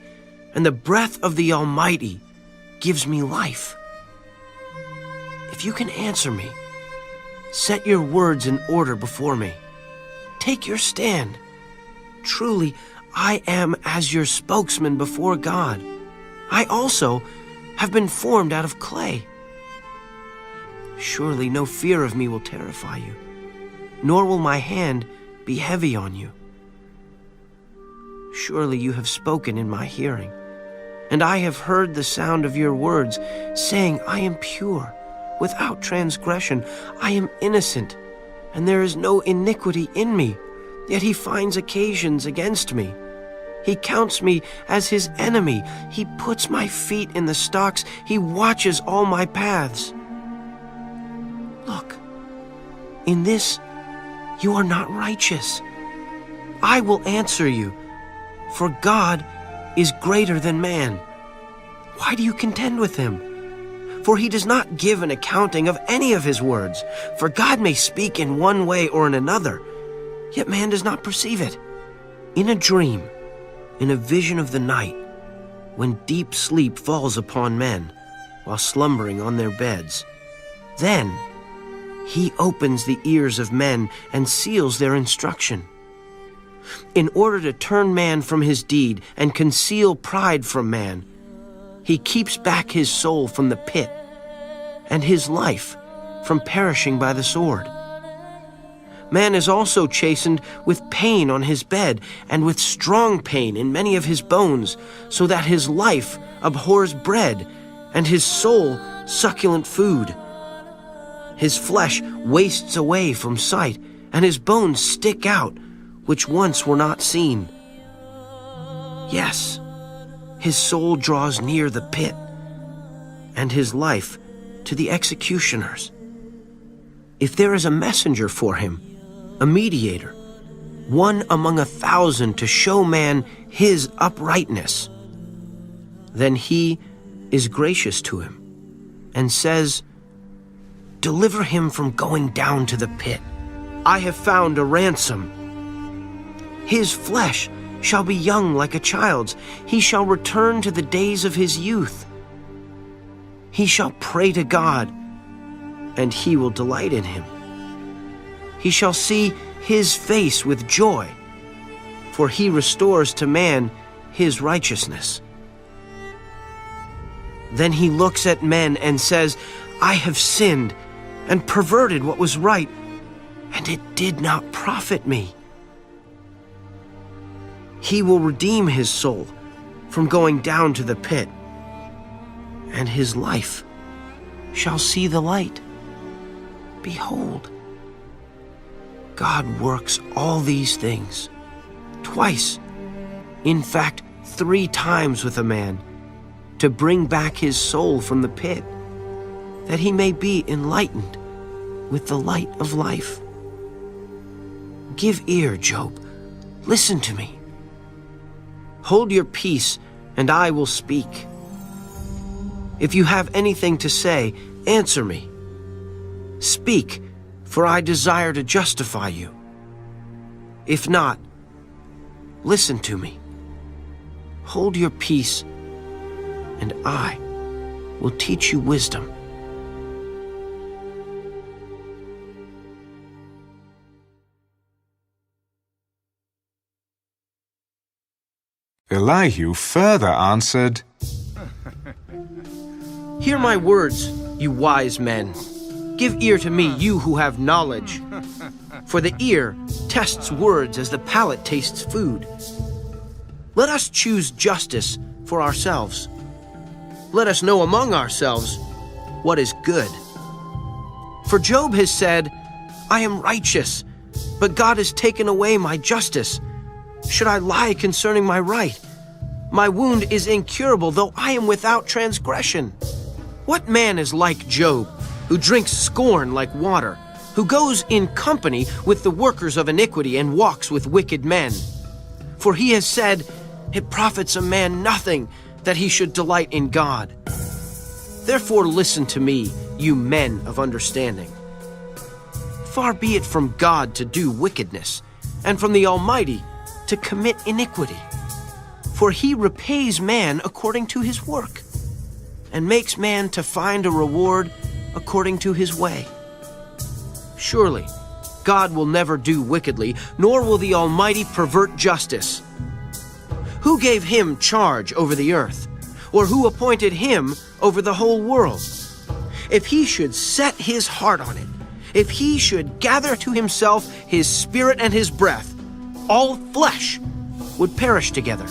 and the breath of the Almighty gives me life. If you can answer me, set your words in order before me. Take your stand. Truly, I am as your spokesman before God. I also have been formed out of clay. Surely no fear of me will terrify you, nor will my hand be heavy on you. Surely you have spoken in my hearing, and I have heard the sound of your words, saying, I am pure, without transgression. I am innocent, and there is no iniquity in me. Yet he finds occasions against me. He counts me as his enemy. He puts my feet in the stocks. He watches all my paths. Look, in this you are not righteous. I will answer you, for God is greater than man. Why do you contend with him? For he does not give an accounting of any of his words. For God may speak in one way or in another, yet man does not perceive it. In a dream, in a vision of the night, when deep sleep falls upon men while slumbering on their beds, then he opens the ears of men and seals their instruction. In order to turn man from his deed and conceal pride from man, he keeps back his soul from the pit and his life from perishing by the sword. Man is also chastened with pain on his bed and with strong pain in many of his bones, so that his life abhors bread and his soul succulent food. His flesh wastes away from sight, and his bones stick out, which once were not seen. Yes, his soul draws near the pit, and his life to the executioners. If there is a messenger for him, a mediator, one among 1,000 to show man his uprightness, then he is gracious to him and says, deliver him from going down to the pit. I have found a ransom. His flesh shall be young like a child's. He shall return to the days of his youth. He shall pray to God, and he will delight in him. He shall see his face with joy, for he restores to man his righteousness. Then he looks at men and says, I have sinned and perverted what was right, and it did not profit me. He will redeem his soul from going down to the pit, and his life shall see the light. Behold, God works all these things, twice, in fact 3 times with a man, to bring back his soul from the pit, that he may be enlightened with the light of life. Give ear, Job. Listen to me. Hold your peace, and I will speak. If you have anything to say, answer me. Speak, for I desire to justify you. If not, listen to me. Hold your peace, and I will teach you wisdom. Elihu further answered, Hear my words, you wise men. Give ear to me, you who have knowledge. For the ear tests words as the palate tastes food. Let us choose justice for ourselves. Let us know among ourselves what is good. For Job has said, I am righteous, but God has taken away my justice. Should I lie concerning my right? My wound is incurable, though I am without transgression. What man is like Job, who drinks scorn like water, who goes in company with the workers of iniquity and walks with wicked men. For he has said, it profits a man nothing that he should delight in God. Therefore listen to me, you men of understanding. Far be it from God to do wickedness, and from the Almighty to commit iniquity. For he repays man according to his work, and makes man to find a reward according to his way. Surely, God will never do wickedly, nor will the Almighty pervert justice. Who gave him charge over the earth? Or who appointed him over the whole world? If he should set his heart on it, if he should gather to himself his spirit and his breath, all flesh would perish together,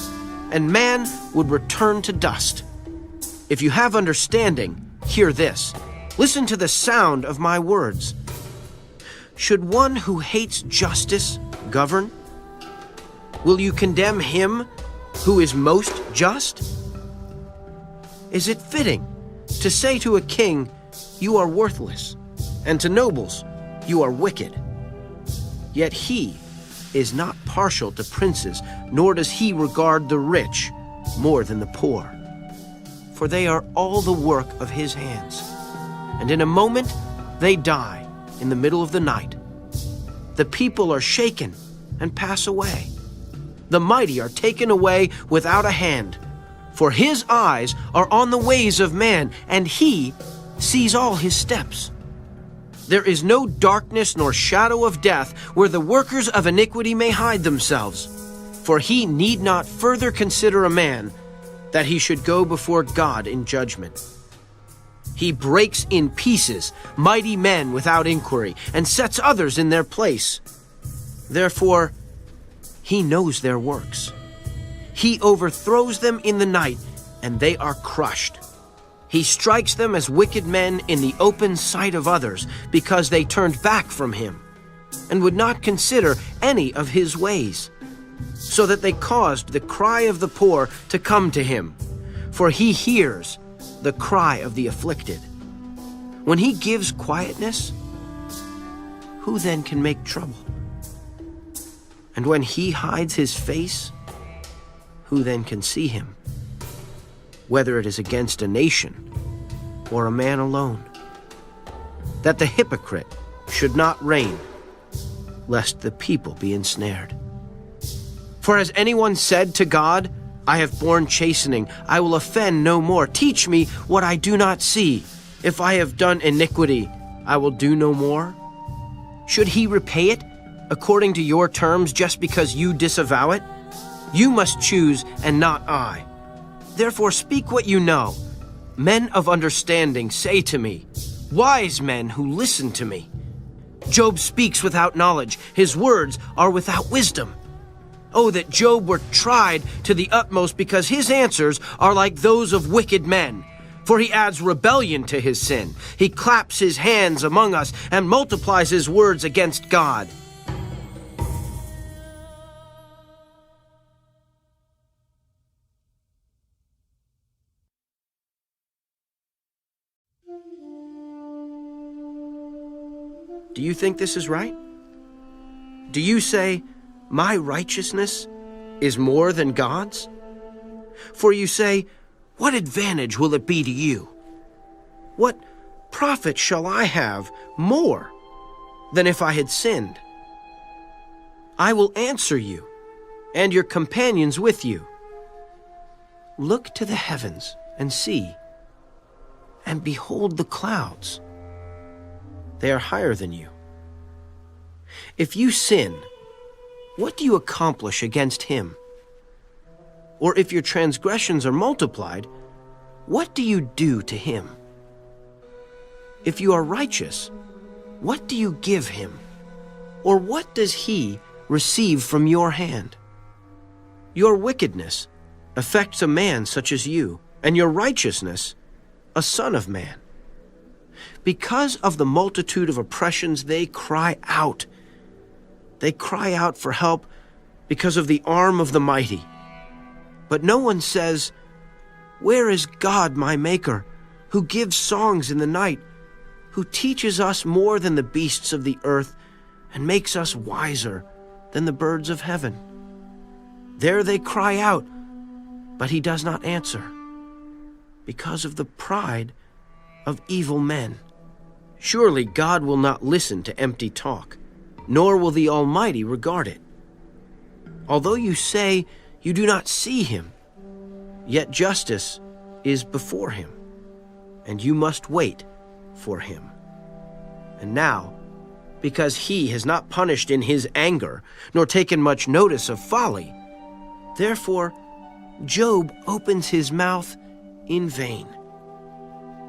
and man would return to dust. If you have understanding, hear this. Listen to the sound of my words. Should one who hates justice govern? Will you condemn him who is most just? Is it fitting to say to a king, you are worthless, and to nobles, you are wicked? Yet he is not partial to princes, nor does he regard the rich more than the poor. For they are all the work of his hands, and in a moment they die in the middle of the night. The people are shaken and pass away. The mighty are taken away without a hand. For his eyes are on the ways of man, and he sees all his steps. There is no darkness nor shadow of death where the workers of iniquity may hide themselves. For he need not further consider a man, that he should go before God in judgment. He breaks in pieces mighty men without inquiry, and sets others in their place. Therefore, he knows their works. He overthrows them in the night, and they are crushed. He strikes them as wicked men in the open sight of others, because they turned back from him, and would not consider any of his ways, so that they caused the cry of the poor to come to him, for he hears the cry of the afflicted. When he gives quietness, who then can make trouble? And when he hides his face, who then can see him? Whether it is against a nation or a man alone. That the hypocrite should not reign, lest the people be ensnared. For has anyone said to God, I have borne chastening, I will offend no more. Teach me what I do not see. If I have done iniquity, I will do no more. Should he repay it according to your terms just because you disavow it? You must choose and not I. Therefore speak what you know. Men of understanding say to me, wise men who listen to me. Job speaks without knowledge, his words are without wisdom. Oh, that Job were tried to the utmost, because his answers are like those of wicked men. For he adds rebellion to his sin. He claps his hands among us and multiplies his words against God. Do you think this is right? Do you say, my righteousness is more than God's? For you say, what advantage will it be to you? What profit shall I have more than if I had sinned? I will answer you, and your companions with you. Look to the heavens and see, and behold the clouds. They are higher than you. If you sin, what do you accomplish against him? Or if your transgressions are multiplied, what do you do to him? If you are righteous, what do you give him? Or what does he receive from your hand? Your wickedness affects a man such as you, and your righteousness a son of man. Because of the multitude of oppressions, they cry out. They cry out for help because of the arm of the mighty. But no one says, where is God my maker, who gives songs in the night, who teaches us more than the beasts of the earth and makes us wiser than the birds of heaven. There they cry out, but he does not answer, because of the pride of evil men. Surely God will not listen to empty talk, nor will the Almighty regard it. Although you say you do not see him, yet justice is before him, and you must wait for him. And now, because he has not punished in his anger, nor taken much notice of folly, therefore Job opens his mouth in vain.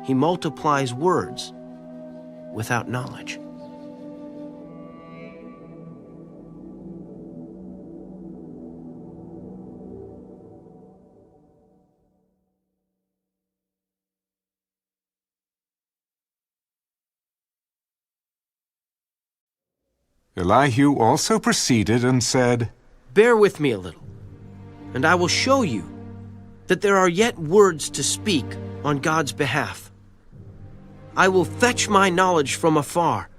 He multiplies words without knowledge. Elihu also proceeded and said, Bear with me a little, and I will show you that there are yet words to speak on God's behalf. I will fetch my knowledge from afar.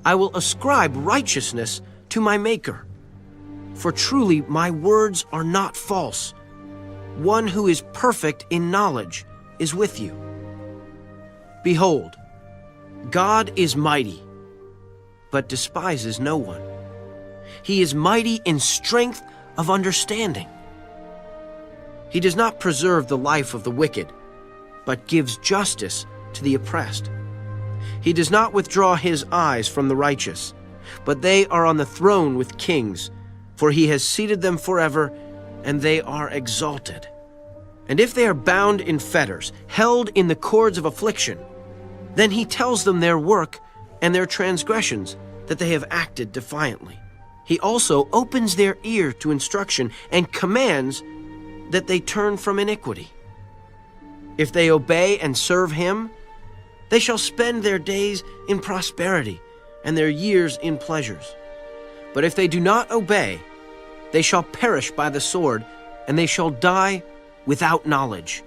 I will ascribe righteousness to my Maker. For truly my words are not false. One who is perfect in knowledge is with you. Behold, God is mighty, but despises no one. He is mighty in strength of understanding. He does not preserve the life of the wicked, but gives justice to the oppressed. He does not withdraw his eyes from the righteous, but they are on the throne with kings, for he has seated them forever, and they are exalted. And if they are bound in fetters, held in the cords of affliction, then he tells them their work and their transgressions, that they have acted defiantly. He also opens their ear to instruction and commands that they turn from iniquity. If they obey and serve him, they shall spend their days in prosperity and their years in pleasures. But if they do not obey, they shall perish by the sword, and they shall die without knowledge.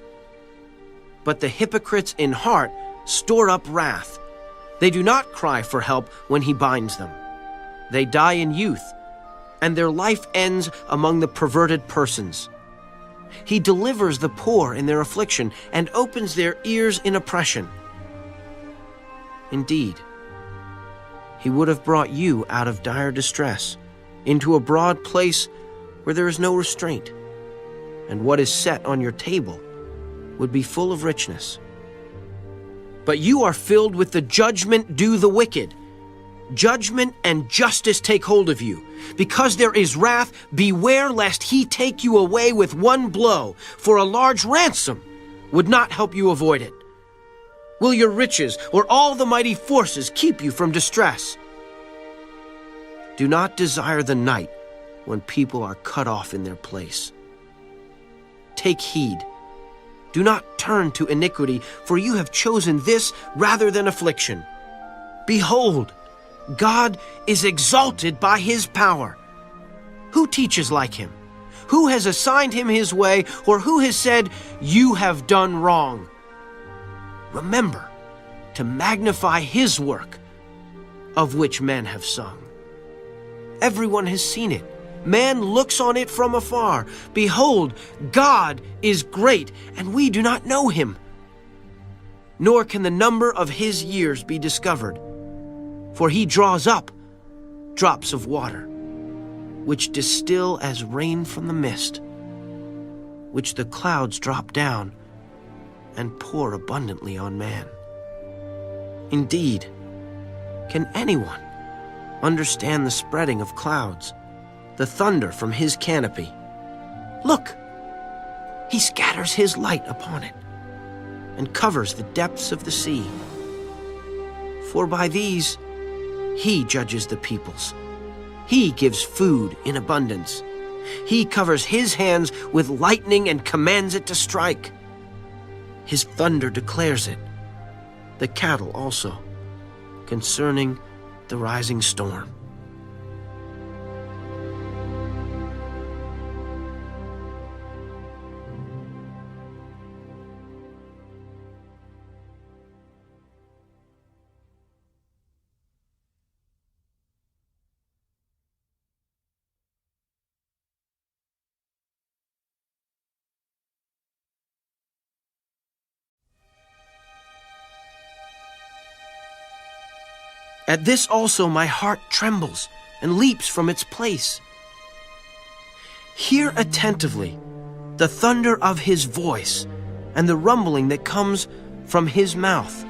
But the hypocrites in heart store up wrath. They do not cry for help when he binds them. They die in youth, and their life ends among the perverted persons. He delivers the poor in their affliction and opens their ears in oppression. Indeed, he would have brought you out of dire distress into a broad place where there is no restraint, and what is set on your table would be full of richness. But you are filled with the judgment due the wicked. Judgment and justice take hold of you. Because there is wrath, beware lest he take you away with one blow, for a large ransom would not help you avoid it. Will your riches or all the mighty forces keep you from distress? Do not desire the night when people are cut off in their place. Take heed. Do not turn to iniquity, for you have chosen this rather than affliction. Behold, God is exalted by his power. Who teaches like him? Who has assigned him his way, or who has said, you have done wrong? Remember to magnify his work, of which men have sung. Everyone has seen it. Man looks on it from afar. Behold, God is great, and we do not know him. Nor can the number of his years be discovered. For he draws up drops of water, which distill as rain from the mist, which the clouds drop down and pour abundantly on man. Indeed, can anyone understand the spreading of clouds, the thunder from his canopy? Look, he scatters his light upon it and covers the depths of the sea. For by these he judges the peoples. He gives food in abundance. He covers his hands with lightning and commands it to strike. His thunder declares it, the cattle also, concerning the rising storm. At this also my heart trembles and leaps from its place. Hear attentively the thunder of his voice and the rumbling that comes from his mouth.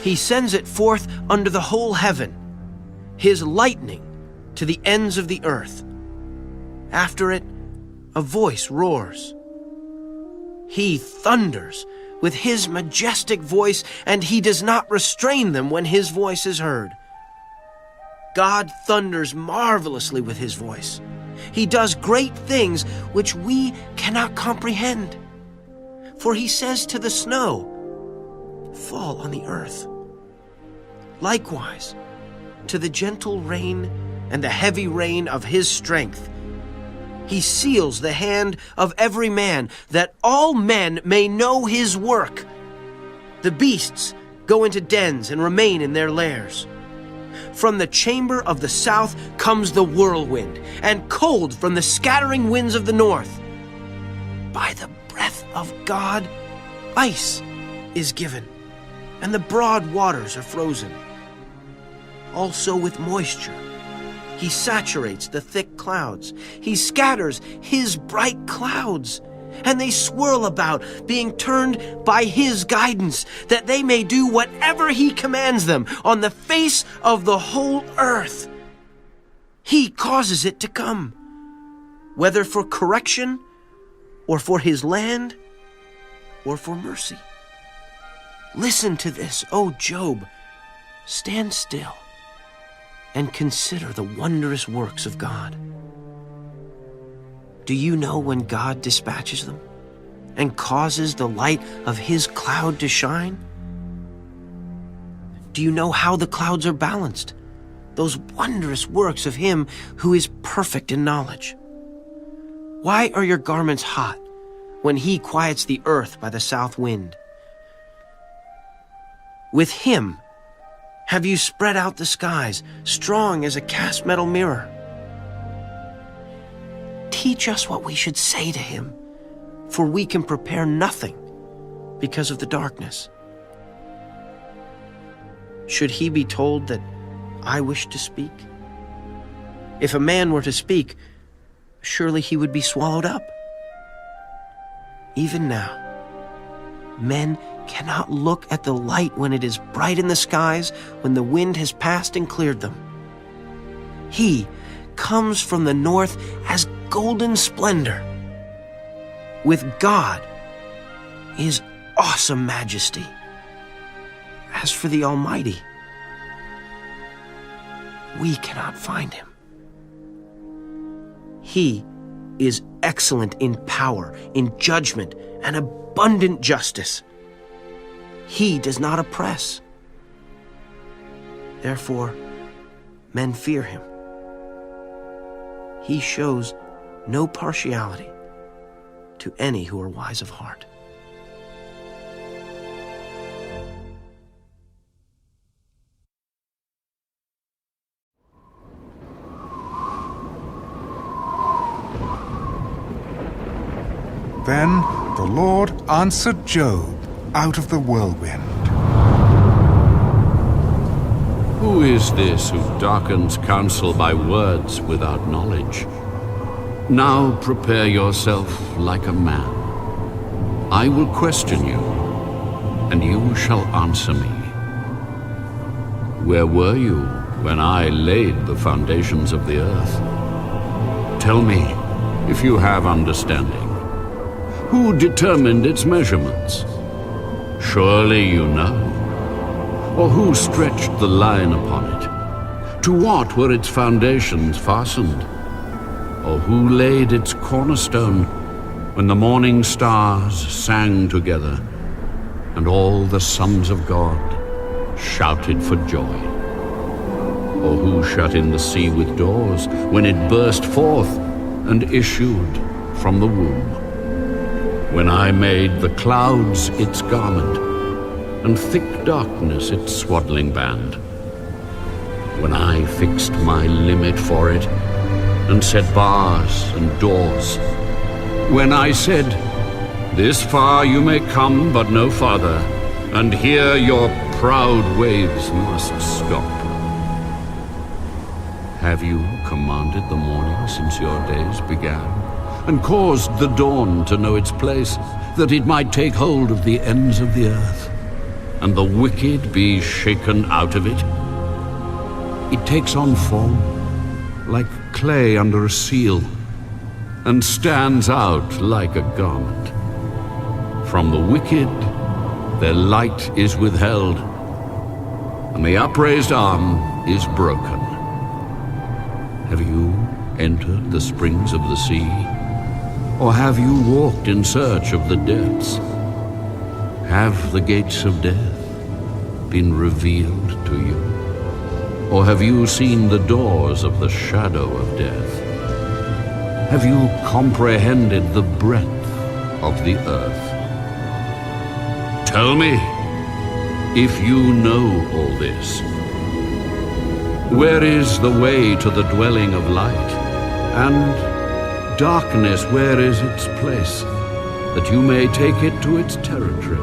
He sends it forth under the whole heaven, his lightning to the ends of the earth. After it, a voice roars. He thunders with his majestic voice, and he does not restrain them when his voice is heard. God thunders marvelously with his voice. He does great things which we cannot comprehend. For he says to the snow, "Fall on the earth." Likewise, to the gentle rain and the heavy rain of his strength, he seals the hand of every man, that all men may know his work. The beasts go into dens and remain in their lairs. From the chamber of the south comes the whirlwind, and cold from the scattering winds of the north. By the breath of God, ice is given, and the broad waters are frozen. Also with moisture, he saturates the thick clouds. He scatters his bright clouds, and they swirl about, being turned by his guidance, that they may do whatever he commands them on the face of the whole earth. He causes it to come, whether for correction, or for his land, or for mercy. Listen to this, O Job. Stand still and consider the wondrous works of God. Do you know when God dispatches them and causes the light of his cloud to shine? Do you know how the clouds are balanced? Those wondrous works of him who is perfect in knowledge. Why are your garments hot when he quiets the earth by the south wind? With him have you spread out the skies, strong as a cast metal mirror? Teach us what we should say to him, for we can prepare nothing because of the darkness. Should he be told that I wish to speak? If a man were to speak, surely he would be swallowed up. Even now, men cannot look at the light when it is bright in the skies, when the wind has passed and cleared them. He comes from the north as golden splendor. With God is awesome majesty. As for the Almighty, we cannot find him. He is excellent in power, in judgment, and abundant justice. He does not oppress. Therefore, men fear him. He shows no partiality to any who are wise of heart. Then the Lord answered Job out of the whirlwind. Who is this who darkens counsel by words without knowledge? Now prepare yourself like a man. I will question you, and you shall answer me. Where were you when I laid the foundations of the earth? Tell me, if you have understanding. Who determined its measurements? Surely you know. Or who stretched the line upon it? To what were its foundations fastened? Or who laid its cornerstone when the morning stars sang together and all the sons of God shouted for joy? Or who shut in the sea with doors when it burst forth and issued from the womb? When I made the clouds its garment, and thick darkness its swaddling band. When I fixed my limit for it, and set bars and doors. When I said, this far you may come, but no farther, and here your proud waves must stop. Have you commanded the morning since your days began, and caused the dawn to know its place, that it might take hold of the ends of the earth, and the wicked be shaken out of it? It takes on form like clay under a seal, and stands out like a garment. From the wicked their light is withheld, and the upraised arm is broken. Have you entered the springs of the sea, or have you walked in search of the depths? Have the gates of death been revealed to you, or have you seen the doors of the shadow of death? Have you comprehended the breadth of the earth? Tell me, if you know all this. Where is the way to the dwelling of light? And darkness, where is its place? That you may take it to its territory,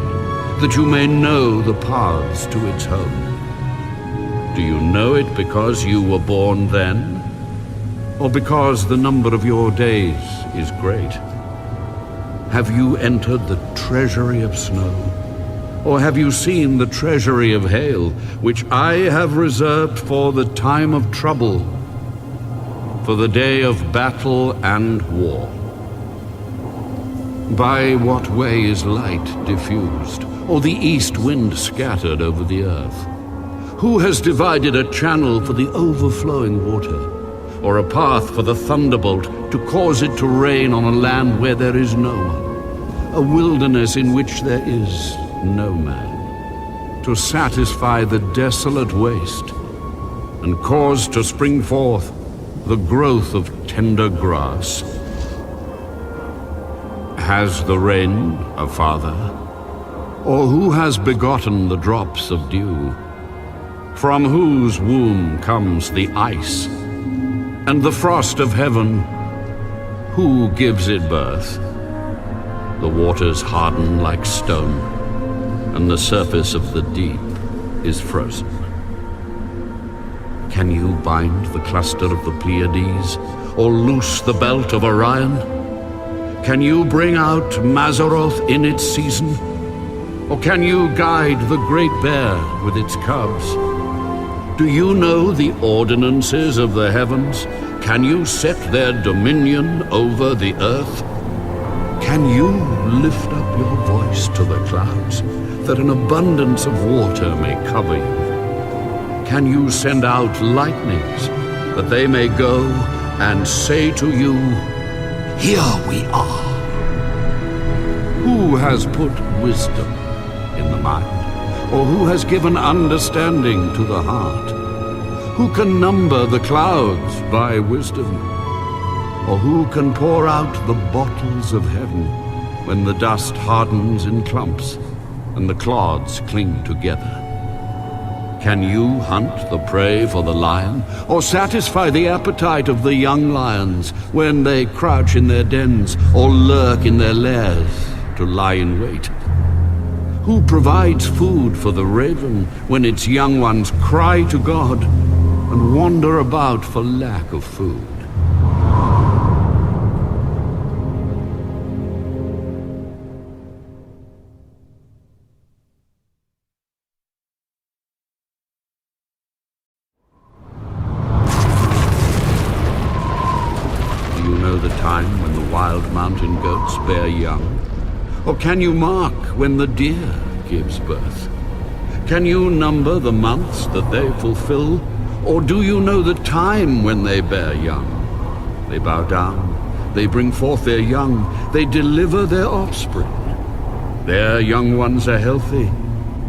that you may know the paths to its home. Do you know it because you were born then? Or because the number of your days is great? Have you entered the treasury of snow? Or have you seen the treasury of hail, which I have reserved for the time of trouble, for the day of battle and war? By what way is light diffused, or the east wind scattered over the earth? Who has divided a channel for the overflowing water, or a path for the thunderbolt to cause it to rain on a land where there is no one, a wilderness in which there is no man, to satisfy the desolate waste, and cause to spring forth the growth of tender grass? Has the rain a father? Or who has begotten the drops of dew? From whose womb comes the ice, and the frost of heaven? Who gives it birth? The waters harden like stone, and the surface of the deep is frozen. Can you bind the cluster of the Pleiades, or loose the belt of Orion? Can you bring out Mazzaroth in its season? Or can you guide the great bear with its cubs? Do you know the ordinances of the heavens? Can you set their dominion over the earth? Can you lift up your voice to the clouds, that an abundance of water may cover you? Can you send out lightnings, that they may go and say to you, "Here we are"? Who has put wisdom in the mind, or who has given understanding to the heart? Who can number the clouds by wisdom? Or who can pour out the bottles of heaven when the dust hardens in clumps and the clods cling together? Can you hunt the prey for the lion, or satisfy the appetite of the young lions when they crouch in their dens or lurk in their lairs to lie in wait? Who provides food for the raven when its young ones cry to God and wander about for lack of food? Do you know the time when the wild mountain goats bear young? Or can you mark when the deer gives birth? Can you number the months that they fulfill? Or do you know the time when they bear young? They bow down, they bring forth their young, they deliver their offspring. Their young ones are healthy,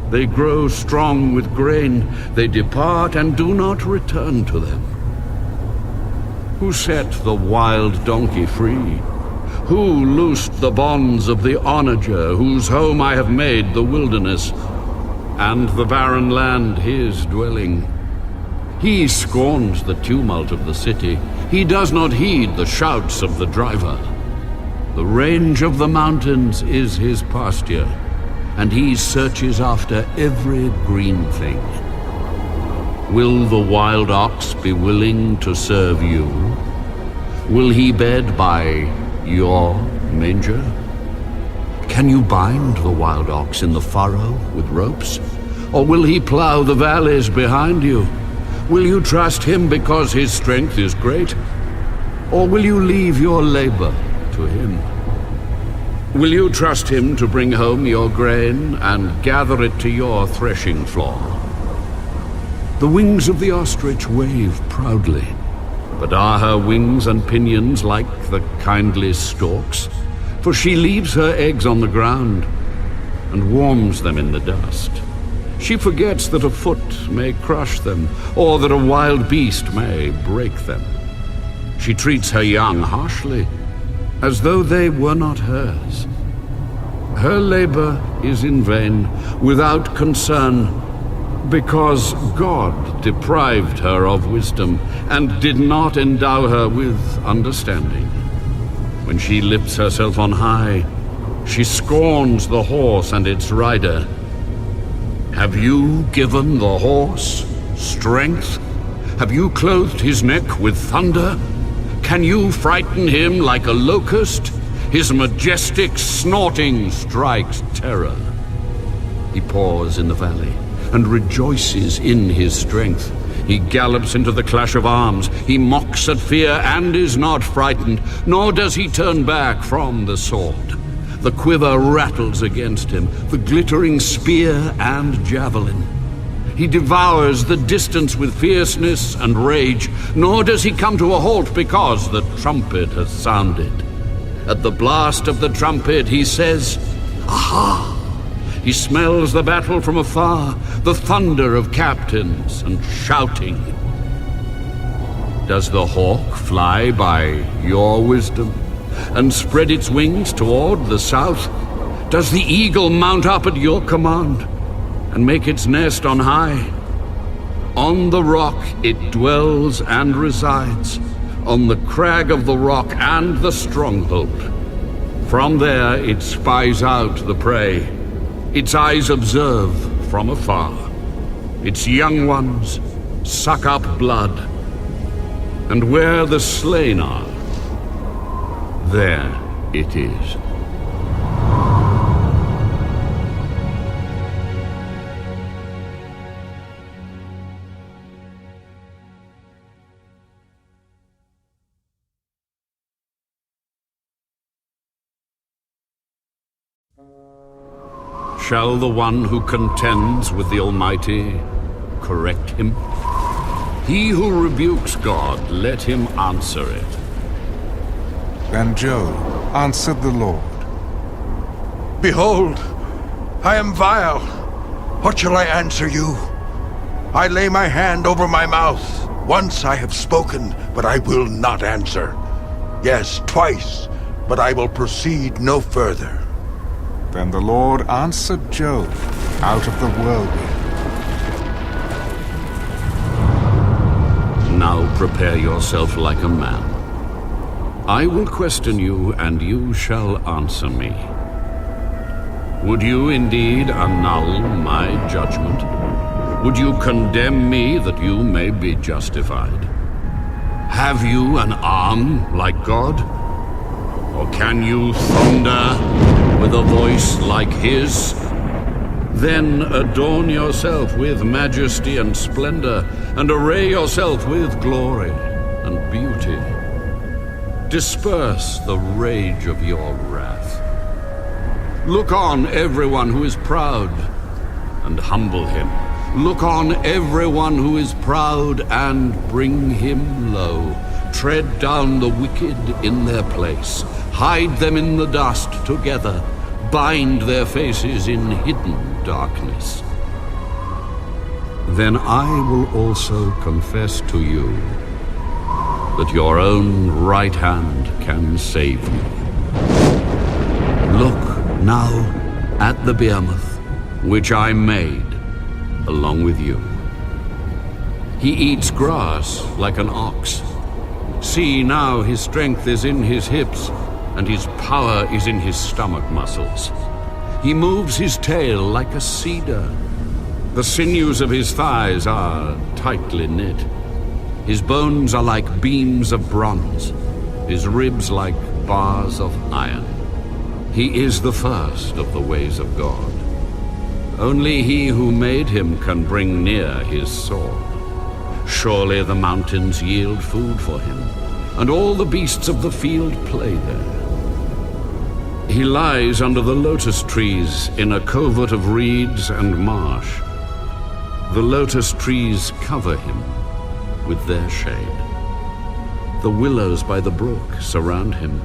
they grow strong with grain, they depart and do not return to them. Who set the wild donkey free? Who loosed the bonds of the onager, whose home I have made the wilderness, and the barren land his dwelling? He scorns the tumult of the city. He does not heed the shouts of the driver. The range of the mountains is his pasture. and he searches after every green thing. Will the wild ox be willing to serve you? Will he bed by your manger? Can you bind the wild ox in the furrow with ropes? Or will he plow the valleys behind you? Will you trust him because his strength is great? Or will you leave your labor to him? Will you trust him to bring home your grain and gather it to your threshing floor? The wings of the ostrich wave proudly, but are her wings and pinions like the kindly stork's? For she leaves her eggs on the ground and warms them in the dust. She forgets that a foot may crush them, or that a wild beast may break them. She treats her young harshly, as though they were not hers. Her labor is in vain, without concern, because God deprived her of wisdom and did not endow her with understanding. When she lifts herself on high, she scorns the horse and its rider. Have you given the horse strength? Have you clothed his neck with thunder? Can you frighten him like a locust? His majestic snorting strikes terror. He paws in the valley and rejoices in his strength. He gallops into the clash of arms. He mocks at fear and is not frightened, nor does he turn back from the sword. The quiver rattles against him, the glittering spear and javelin. He devours the distance with fierceness and rage, nor does he come to a halt because the trumpet has sounded. At the blast of the trumpet he says, "Aha!" He smells the battle from afar, the thunder of captains and shouting. Does the hawk fly by your wisdom and spread its wings toward the south? Does the eagle mount up at your command and make its nest on high? On the rock it dwells and resides, on the crag of the rock and the stronghold. From there it spies out the prey. Its eyes observe from afar. Its young ones suck up blood, and where the slain are, there it is. Shall the one who contends with the Almighty correct him? He who rebukes God, let him answer it. Then Job answered the Lord. Behold, I am vile. What shall I answer you? I lay my hand over my mouth. Once I have spoken, but I will not answer. Yes, twice, but I will proceed no further. Then the Lord answered Job out of the whirlwind. Now prepare yourself like a man. I will question you, and you shall answer me. Would you indeed annul my judgment? Would you condemn me that you may be justified? Have you an arm like God? Or can you thunder with a voice like his? Then adorn yourself with majesty and splendor, and array yourself with glory and beauty. Disperse the rage of your wrath. Look on everyone who is proud, and humble him. Look on everyone who is proud, and bring him low. Tread down the wicked in their place. Hide them in the dust together. Bind their faces in hidden darkness. Then I will also confess to you that your own right hand can save you. Look now at the behemoth, which I made along with you. He eats grass like an ox. See now, his strength is in his hips, and his power is in his stomach muscles. He moves his tail like a cedar. The sinews of his thighs are tightly knit. His bones are like beams of bronze, his ribs like bars of iron. He is the first of the ways of God. Only he who made him can bring near his sword. Surely the mountains yield food for him, and all the beasts of the field play there. He lies under the lotus trees in a covert of reeds and marsh. The lotus trees cover him with their shade. The willows by the brook surround him.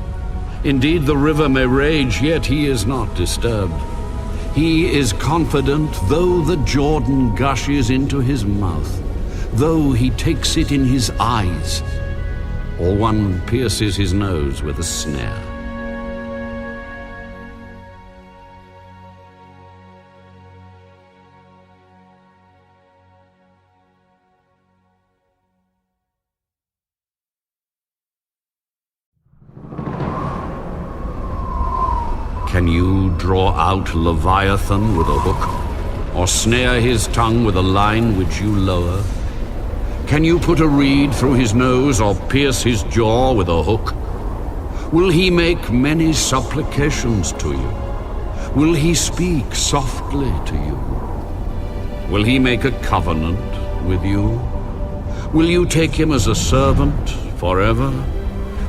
Indeed, the river may rage, yet he is not disturbed. He is confident, though the Jordan gushes into his mouth, though he takes it in his eyes, or one pierces his nose with a snare. Can you draw out Leviathan with a hook, or snare his tongue with a line which you lower? Can you put a reed through his nose, or pierce his jaw with a hook? Will he make many supplications to you? Will he speak softly to you? Will he make a covenant with you? Will you take him as a servant forever?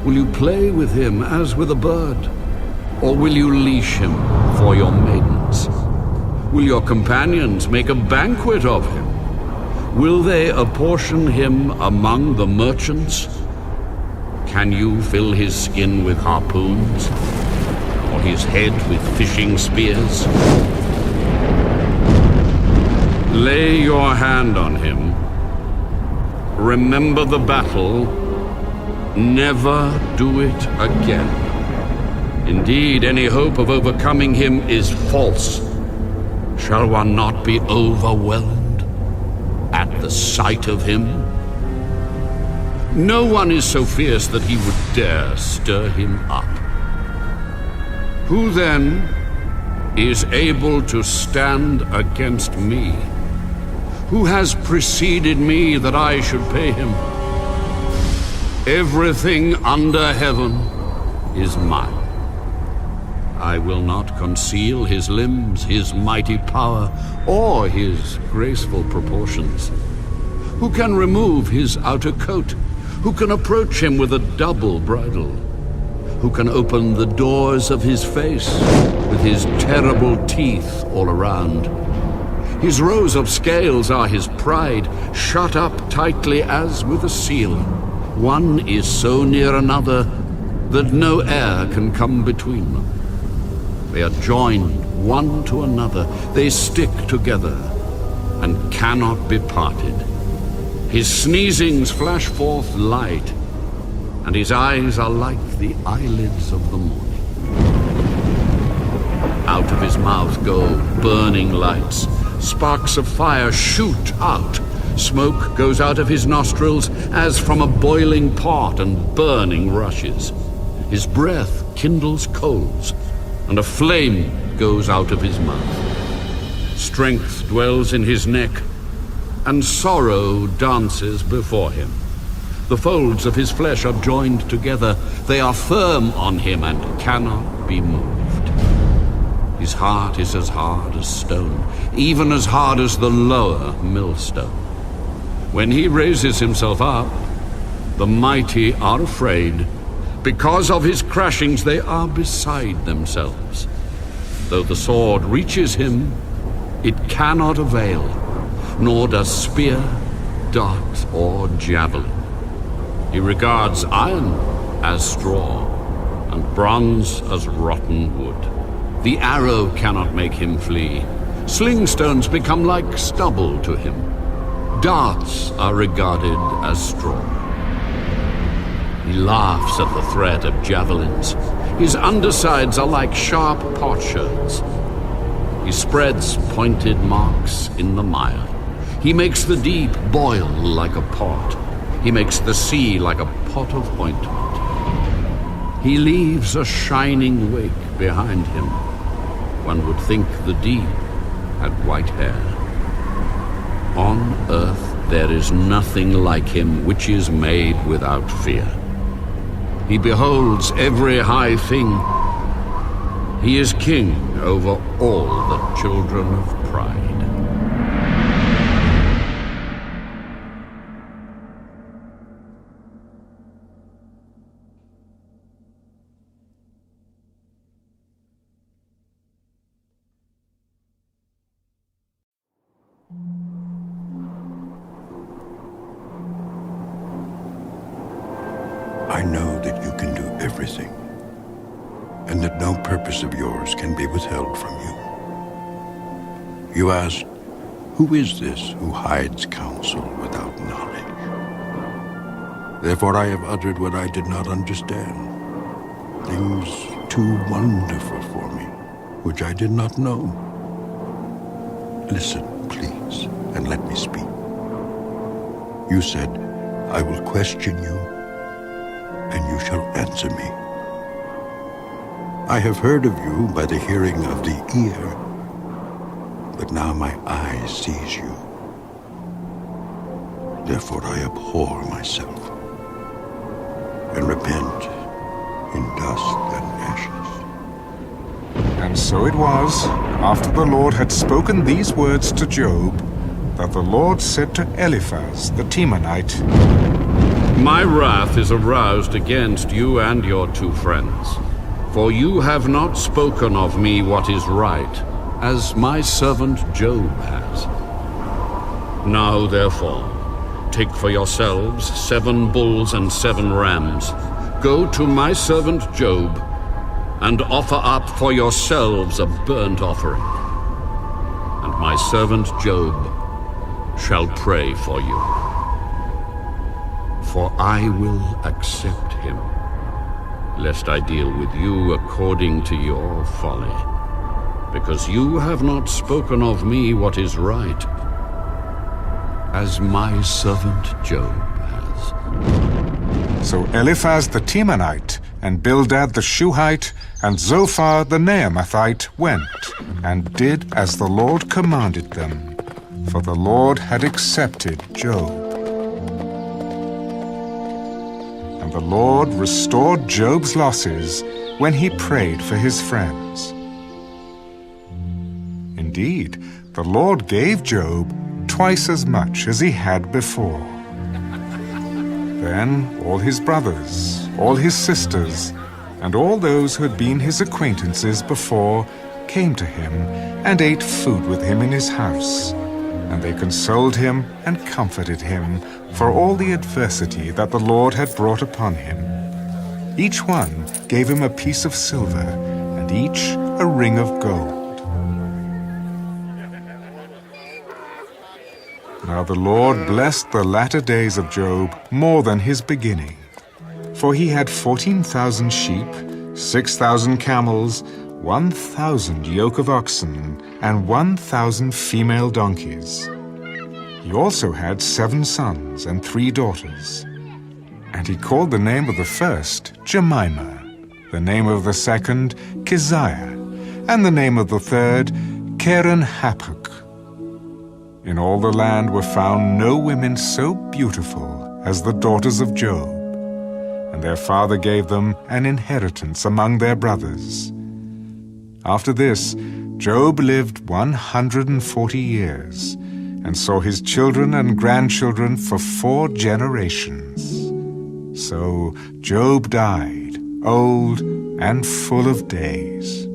Will you play with him as with a bird? Or will you leash him for your maidens? Will your companions make a banquet of him? Will they apportion him among the merchants? Can you fill his skin with harpoons, or his head with fishing spears? Lay your hand on him. Remember the battle. Never do it again. Indeed, any hope of overcoming him is false. Shall one not be overwhelmed at the sight of him? No one is so fierce that he would dare stir him up. Who then is able to stand against me? Who has preceded me that I should pay him? Everything under heaven is mine. I will not conceal his limbs, his mighty power, or his graceful proportions. Who can remove his outer coat? Who can approach him with a double bridle? Who can open the doors of his face with his terrible teeth all around? His rows of scales are his pride, shut up tightly as with a seal. One is so near another that no air can come between them. They are joined one to another. They stick together and cannot be parted. His sneezings flash forth light, and his eyes are like the eyelids of the morning. Out of his mouth go burning lights. Sparks of fire shoot out. Smoke goes out of his nostrils as from a boiling pot, and burning rushes. His breath kindles coals, and a flame goes out of his mouth. Strength dwells in his neck, and sorrow dances before him. The folds of his flesh are joined together. They are firm on him and cannot be moved. His heart is as hard as stone, even as hard as the lower millstone. When he raises himself up, the mighty are afraid. Because of his crashings, they are beside themselves. Though the sword reaches him, it cannot avail, nor does spear, dart, or javelin. He regards iron as straw, and bronze as rotten wood. The arrow cannot make him flee. Sling stones become like stubble to him. Darts are regarded as straw. He laughs at the threat of javelins. His undersides are like sharp potsherds. He spreads pointed marks in the mire. He makes the deep boil like a pot. He makes the sea like a pot of ointment. He leaves a shining wake behind him. one would think the deep had white hair. On earth there is nothing like him which is made without fear. He beholds every high thing. He is king over all the children of pride. I know that you can do everything, and that no purpose of yours can be withheld from you. You asked, who is this who hides counsel without knowledge? Therefore I have uttered what I did not understand, things too wonderful for me, which I did not know. Listen, please, and let me speak. You said, I will question you, and you shall answer me. I have heard of you by the hearing of the ear, but now my eye sees you. Therefore I abhor myself, and repent in dust and ashes. And so it was, after the Lord had spoken these words to Job, that the Lord said to Eliphaz the Temanite, My wrath is aroused against you and your two friends, for you have not spoken of me what is right, as my servant Job has. Now therefore, take for yourselves 7 bulls and 7 rams. Go to my servant Job, and offer up for yourselves a burnt offering. And my servant Job shall pray for you. For I will accept him, lest I deal with you according to your folly, because you have not spoken of me what is right, as my servant Job has. So Eliphaz the Temanite, and Bildad the Shuhite, and Zophar the Naamathite went, and did as the Lord commanded them, for the Lord had accepted Job. And the Lord restored Job's losses when he prayed for his friends. Indeed, the Lord gave Job twice as much as he had before. Then all his brothers, all his sisters, and all those who had been his acquaintances before came to him and ate food with him in his house. And they consoled him and comforted him for all the adversity that the Lord had brought upon him. Each one gave him a piece of silver, and each a ring of gold. Now the Lord blessed the latter days of Job more than his beginning. For he had 14,000 sheep, 6,000 camels, 1,000 yoke of oxen, and 1,000 female donkeys. He also had 7 sons and 3 daughters. And he called the name of the first Jemimah, the name of the second Keziah, and the name of the third Keren-Happuch. In all the land were found no women so beautiful as the daughters of Job, and their father gave them an inheritance among their brothers. After this, Job lived 140 years, and saw his children and grandchildren for 4 generations. So Job died, old and full of days.